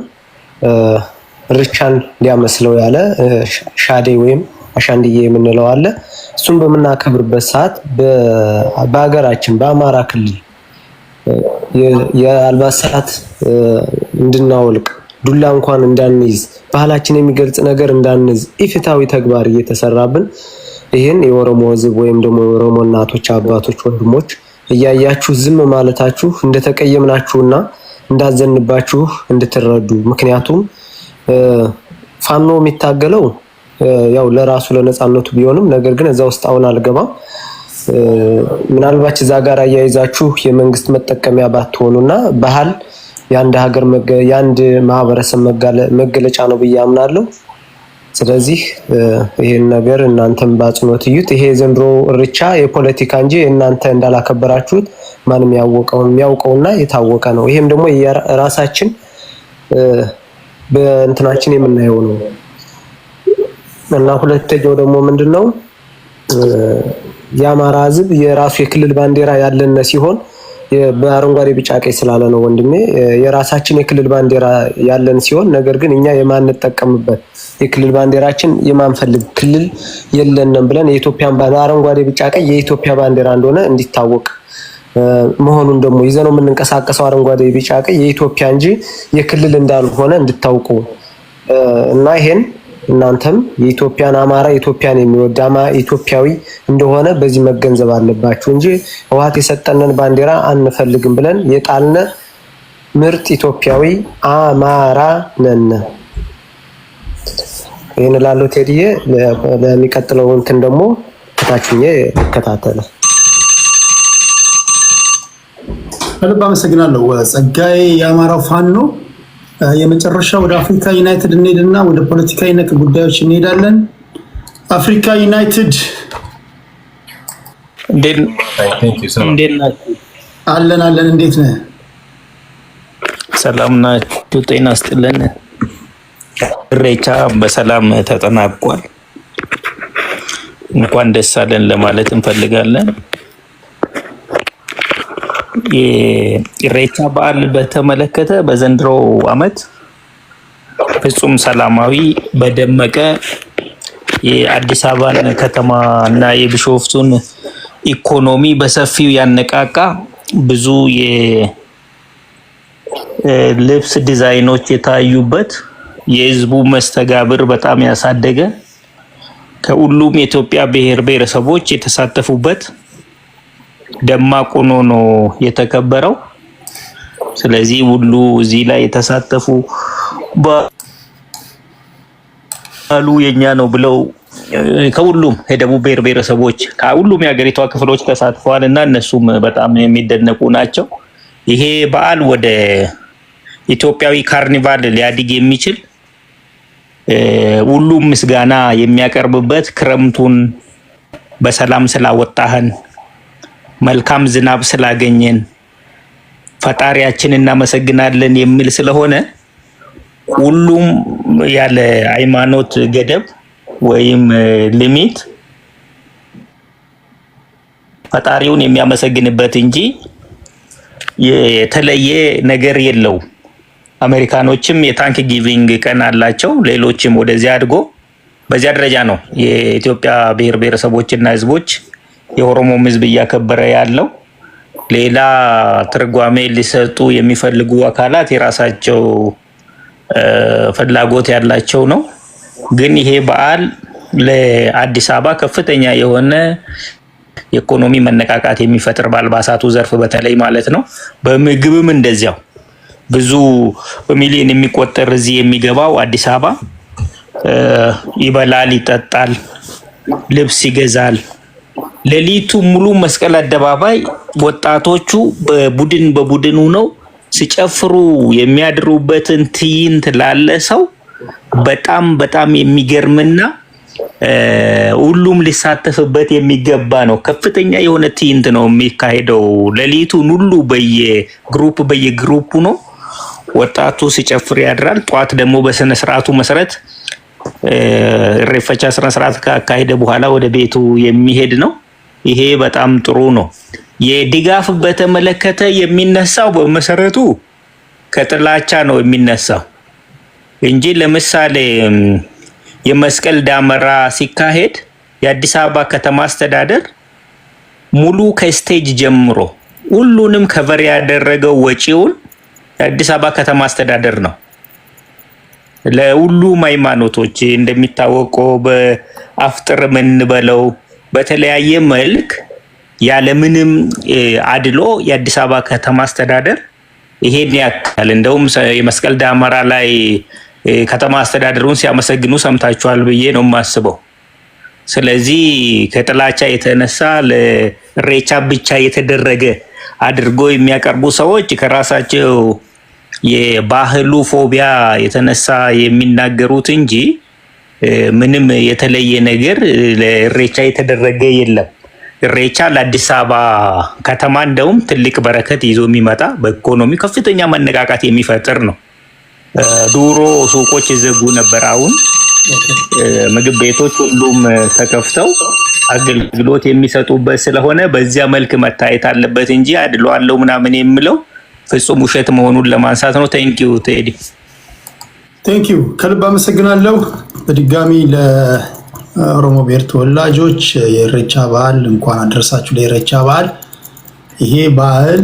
ኢሬቻን ሊያመስለው ያለ ሻዴ ወይም አሻንድዬ የምንለው አለ። እሱን በምናከብርበት ሰዓት በሀገራችን በአማራ ክልል የአልባሳት እንድናወልቅ ዱላ እንኳን እንዳንይዝ ባህላችን የሚገልጽ ነገር እንዳንይዝ ኢፍትሃዊ ተግባር እየተሰራብን ይሄን የኦሮሞ ሕዝብ ወይም ደግሞ የኦሮሞ እናቶች፣ አባቶች፣ ወንድሞች እያያችሁ ዝም ማለታችሁ እንደተቀየምናችሁና እንዳዘንባችሁ እንድትረዱ። ምክንያቱም ፋኖ የሚታገለው ያው ለራሱ ለነጻነቱ ቢሆንም ነገር ግን እዛ ውስጥ አሁን አልገባም። ምናልባት እዛ ጋር አያይዛችሁ የመንግስት መጠቀሚያ ባትሆኑና ባህል የአንድ ሀገር የአንድ ማህበረሰብ መገለጫ ነው ብዬ አምናለሁ። ስለዚህ ይሄን ነገር እናንተም ባጽኖት እዩት። ይሄ ዘንድሮ ኢሬቻ የፖለቲካ እንጂ እናንተ እንዳላከበራችሁት ማንም የሚያውቀውና የታወቀ ነው። ይሄም ደግሞ የራሳችን በእንትናችን የምናየው ነው እና ሁለተኛው ደግሞ ምንድነው የአማራ ሕዝብ የራሱ የክልል ባንዲራ ያለን ሲሆን በአረንጓዴ ቢጫ ቀይ ስላለ ነው ወንድሜ። የራሳችን የክልል ባንዲራ ያለን ሲሆን ነገር ግን እኛ የማንጠቀምበት የክልል ባንዲራችን የማንፈልግ ክልል የለንም ብለን የኢትዮጵያን አረንጓዴ ቢጫ ቀይ የኢትዮጵያ ባንዲራ እንደሆነ እንዲታወቅ መሆኑን ደግሞ ይዘነው የምንንቀሳቀሰው አረንጓዴ ቢጫ ቀይ የኢትዮጵያ እንጂ የክልል እንዳልሆነ እንድታውቁ እና ይሄን እናንተም የኢትዮጵያን አማራ ኢትዮጵያን የሚወድ ኢትዮጵያዊ እንደሆነ በዚህ መገንዘብ አለባችሁ እንጂ ህወሓት የሰጠንን ባንዲራ አንፈልግም ብለን የጣልነ ምርጥ ኢትዮጵያዊ አማራ ነን። ይሄን ላለው ቴዲዬ ለሚቀጥለው እንትን ደግሞ ታችሁኝ ተከታተለ። ከልብ አመሰግናለሁ ጸጋዬ የአማራው ፋኖ። የመጨረሻ ወደ አፍሪካ ዩናይትድ እንሄድና ወደ ፖለቲካዊ ነክ ጉዳዮች እንሄዳለን። አፍሪካ ዩናይትድ እንዴት አለን አለን። እንዴት ነህ? ሰላም ናችሁ? ጤና ይስጥልን። ኢሬቻ በሰላም ተጠናቋል። እንኳን ደስ አለን ለማለት እንፈልጋለን። የኢሬቻ በዓል በተመለከተ በዘንድሮ ዓመት ፍጹም ሰላማዊ በደመቀ የአዲስ አበባን ከተማ እና የቢሾፍቱን ኢኮኖሚ በሰፊው ያነቃቃ ብዙ የልብስ ዲዛይኖች የታዩበት የህዝቡ መስተጋብር በጣም ያሳደገ ከሁሉም የኢትዮጵያ ብሔር ብሔረሰቦች የተሳተፉበት ደማቅ ሆኖ ነው የተከበረው። ስለዚህ ሁሉ እዚህ ላይ የተሳተፉ በዓሉ የኛ ነው ብለው ከሁሉም የደቡብ ብሔር ብሔረሰቦች ከሁሉም የሀገሪቷ ክፍሎች ተሳትፈዋል እና እነሱም በጣም የሚደነቁ ናቸው። ይሄ በዓል ወደ ኢትዮጵያዊ ካርኒቫል ሊያድግ የሚችል ሁሉም ምስጋና የሚያቀርብበት ክረምቱን በሰላም ስላወጣህን መልካም ዝናብ ስላገኘን ፈጣሪያችን እናመሰግናለን የሚል ስለሆነ ሁሉም ያለ ሃይማኖት ገደብ ወይም ሊሚት ፈጣሪውን የሚያመሰግንበት እንጂ የተለየ ነገር የለው። አሜሪካኖችም የታንክ ጊቪንግ ቀን አላቸው። ሌሎችም ወደዚያ አድጎ በዚያ ደረጃ ነው የኢትዮጵያ ብሔር ብሔረሰቦችና ህዝቦች የኦሮሞም ህዝብ እያከበረ ያለው። ሌላ ትርጓሜ ሊሰጡ የሚፈልጉ አካላት የራሳቸው ፍላጎት ያላቸው ነው። ግን ይሄ በዓል ለአዲስ አበባ ከፍተኛ የሆነ የኢኮኖሚ መነቃቃት የሚፈጥር በአልባሳቱ ዘርፍ በተለይ ማለት ነው። በምግብም እንደዚያው ብዙ በሚሊዮን የሚቆጠር እዚህ የሚገባው አዲስ አበባ ይበላል፣ ይጠጣል፣ ልብስ ይገዛል። ሌሊቱ ሙሉ መስቀል አደባባይ ወጣቶቹ በቡድን ሆነው ሲጨፍሩ የሚያድሩበትን ትዕይንት ላለ ሰው በጣም የሚገርምና ሁሉም ሊሳተፍበት የሚገባ ነው። ከፍተኛ የሆነ ትዕይንት ነው የሚካሄደው። ሌሊቱን ሁሉ በየግሩፕ ነው ወጣቱ ሲጨፍር ያድራል። ጧት ደግሞ በስነ ስርዓቱ መሰረት ኢሬቻ ስነ ስርዓት ካካሄደ በኋላ ወደ ቤቱ የሚሄድ ነው። ይሄ በጣም ጥሩ ነው። የድጋፍ በተመለከተ የሚነሳው በመሰረቱ ከጥላቻ ነው የሚነሳው እንጂ ለምሳሌ የመስቀል ዳመራ ሲካሄድ የአዲስ አበባ ከተማ አስተዳደር ሙሉ ከስቴጅ ጀምሮ ሁሉንም ከቨር ያደረገው ወጪውን የአዲስ አበባ ከተማ አስተዳደር ነው። ለሁሉም ሃይማኖቶች እንደሚታወቀው በአፍጥር የምንበለው በተለያየ መልክ ያለምንም አድሎ የአዲስ አበባ ከተማ አስተዳደር ይሄን ያካል። እንደውም የመስቀል ዳመራ ላይ ከተማ አስተዳደሩን ሲያመሰግኑ ሰምታችኋል ብዬ ነው የማስበው። ስለዚህ ከጥላቻ የተነሳ ለኢሬቻ ብቻ የተደረገ አድርጎ የሚያቀርቡ ሰዎች ከራሳቸው የባህሉ ፎቢያ የተነሳ የሚናገሩት እንጂ ምንም የተለየ ነገር ለኢሬቻ የተደረገ የለም። ኢሬቻ ለአዲስ አበባ ከተማ እንደውም ትልቅ በረከት ይዞ የሚመጣ በኢኮኖሚ ከፍተኛ መነቃቃት የሚፈጥር ነው። ድሮ ሱቆች ይዘጉ ነበር። አሁን ምግብ ቤቶች ሁሉም ተከፍተው አገልግሎት የሚሰጡበት ስለሆነ በዚያ መልክ መታየት አለበት እንጂ አድሎ አለው ምናምን የሚለው ፍጹም ውሸት መሆኑን ለማንሳት ነው። ቴንኪው ቴዲ። ቴንኪው ከልብ አመሰግናለሁ። በድጋሚ ለኦሮሞ ብሔር ተወላጆች የኢሬቻ በዓል እንኳን አደረሳችሁ ለኢሬቻ በዓል። ይሄ በዓል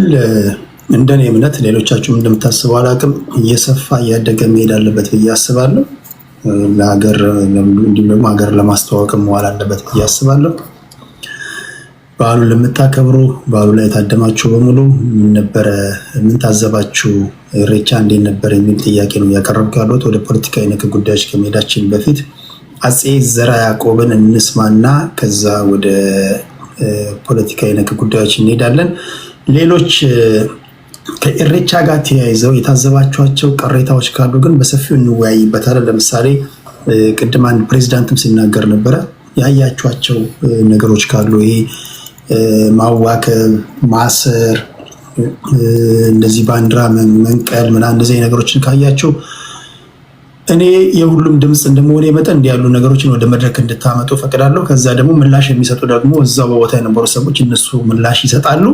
እንደኔ እምነት ሌሎቻችሁም እንደምታስበው አላውቅም እየሰፋ እያደገ መሄድ አለበት ብዬ አስባለሁ። ለሀገር እንዲሁም ደግሞ ሀገር ለማስተዋወቅ መዋል አለበት ብዬ አስባለሁ። በዓሉን ለምታከብሩ በዓሉ ላይ የታደማችሁ በሙሉ ምን ታዘባችሁ? ኢሬቻ እንዴት ነበር የሚል ጥያቄ ነው እያቀረብኩ ያለሁት። ወደ ፖለቲካዊ ነክ ጉዳዮች ከመሄዳችን በፊት አፄ ዘርዓ ያዕቆብን እንስማና ከዛ ወደ ፖለቲካዊ ነክ ጉዳዮች እንሄዳለን። ሌሎች ከኢሬቻ ጋር ተያይዘው የታዘባችኋቸው ቅሬታዎች ካሉ ግን በሰፊው እንወያይበታለን። ለምሳሌ ቅድም አንድ ፕሬዚዳንትም ሲናገር ነበረ። ያያችኋቸው ነገሮች ካሉ ይሄ ማዋከብ፣ ማሰር፣ እንደዚህ ባንዲራ መንቀል ምናምን እንደዚህ ነገሮችን ካያችሁ እኔ የሁሉም ድምፅ እንደመሆኔ መጠን እንዲህ ያሉ ነገሮችን ወደ መድረክ እንድታመጡ ፈቅዳለሁ። ከዛ ደግሞ ምላሽ የሚሰጡ ደግሞ እዛው በቦታ የነበሩ ሰዎች እነሱ ምላሽ ይሰጣሉ።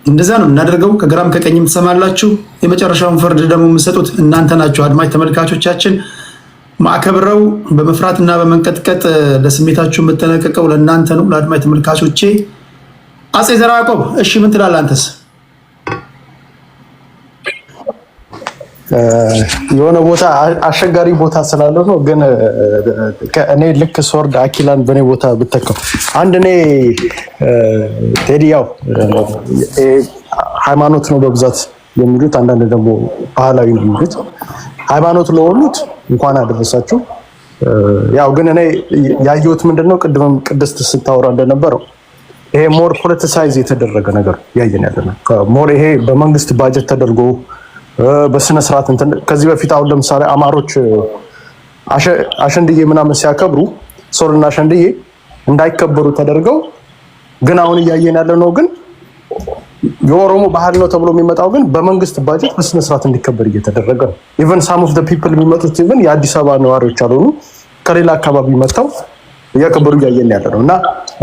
እንደዛ ነው የምናደርገው። ከግራም ከቀኝም ትሰማላችሁ። የመጨረሻውን ፍርድ ደግሞ የምትሰጡት እናንተ ናችሁ። አድማጭ ተመልካቾቻችን ማዕከብረው በመፍራትና በመንቀጥቀጥ ለስሜታችሁ የምጠነቀቀው ለእናንተ ነው፣ ለአድማጭ ተመልካቾቼ። አፄ ዘርዓ ያዕቆብ እሺ ምን ትላለህ አንተስ? የሆነ ቦታ አስቸጋሪ ቦታ ስላለው ነው። ግን እኔ ልክ ስወርድ አኪላን በእኔ ቦታ ብተካው አንድ እኔ ቴዲ ያው ሃይማኖት ነው በብዛት የሚሉት፣ አንዳንድ ደግሞ ባህላዊ ነው የሚሉት። ሃይማኖት ለሆኑት እንኳን አደረሳችሁ። ያው ግን እኔ ያየሁት ምንድነው ቅድምም ቅድስት ስታወራ እንደነበረው ይሄ ሞር ፖለቲሳይዝ የተደረገ ነገር ያየን ያለና ሞር ይሄ በመንግስት ባጀት ተደርጎ በስነ ስርዓት እንትን ከዚህ በፊት አሁን ለምሳሌ አማሮች አሸንድዬ ምናምን ሲያከብሩ ሶልና አሸንድዬ እንዳይከበሩ ተደርገው ግን አሁን እያየን ያለ ነው። ግን የኦሮሞ ባህል ነው ተብሎ የሚመጣው ግን በመንግስት ባጀት በስነ ስርዓት እንዲከበር እየተደረገ ነው። ኢቨን ሳም ኦፍ ዘ ፒፕል የሚመጡት ኢቨን የአዲስ አበባ ነዋሪዎች አልሆኑ ከሌላ አካባቢ መጥተው እያከበሩ እያየን ያለ ነው። እና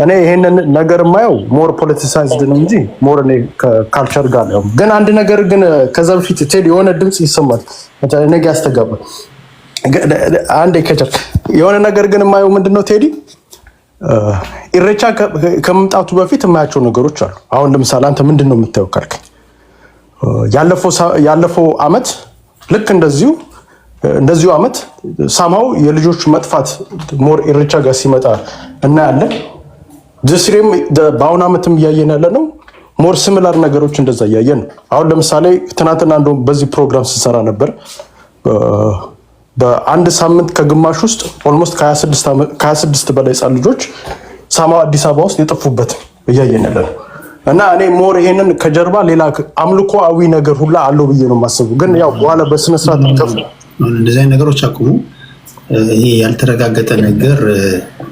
እኔ ይሄንን ነገር የማየው ሞር ፖለቲሳይዝድ ነው እንጂ ሞር እኔ ከካልቸር ጋር ነው። ግን አንድ ነገር ግን ከዛ በፊት ቴዲ የሆነ ድምጽ ይሰማል ነገ ያስተጋባል። አንዴ ከቸር የሆነ ነገር ግን የማየው ምንድነው ቴዲ ኢሬቻ ከመምጣቱ በፊት የማያቸው ነገሮች አሉ። አሁን ለምሳሌ አንተ ምንድነው የምታየው ካልከኝ ያለፈው አመት ልክ እንደዚሁ አመት ሳማው የልጆች መጥፋት ሞር ኢሬቻ ጋር ሲመጣ እናያለን። ጀስሪም በአሁን አመትም እያየን ያለ ነው። ሞር ሲሚላር ነገሮች እንደዛ እያየን ነው። አሁን ለምሳሌ ትናንትና እንደውም በዚህ ፕሮግራም ስሰራ ነበር በአንድ ሳምንት ከግማሽ ውስጥ ኦልሞስት ከ26 በላይ ህጻን ልጆች ሳማው አዲስ አበባ ውስጥ የጠፉበት እያየን ያለ ነው። እና እኔ ሞር ይሄንን ከጀርባ ሌላ አምልኮአዊ ነገር ሁላ አለው ብዬ ነው የማስበው። ግን ያው በኋላ በስነ ስርዓት ይከፍ እንደዚህ አይነት ነገሮች አቁሙ። ይሄ ያልተረጋገጠ ነገር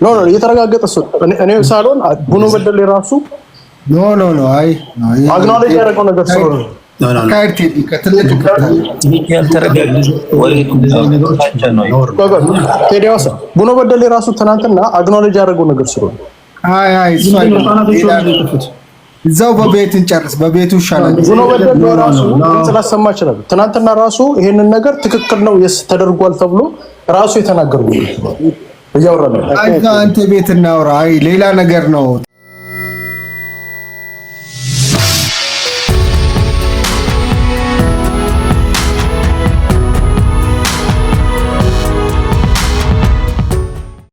ኖ የተረጋገጠ ሰው እኔ ሳሎን ቡኖ በደሌ ራሱ ኖ አይ አግኖሌጅ ያደረገው ነገር ስለሆነ ቡኖ በደሌ ራሱ ትናንትና አግኖሌጅ ያደረገው ነገር ስለሆነ እዛው በቤት እንጨርስ፣ በቤቱ ይሻላል። ቡኖ በደሌ ራሱ ስላሰማ ይችላል። ትናንትና ራሱ ይሄንን ነገር ትክክል ነው ተደርጓል ተብሎ ራሱ የተናገረው እያወራ ነው። አንተ ቤት እናውራ። አይ ሌላ ነገር ነው።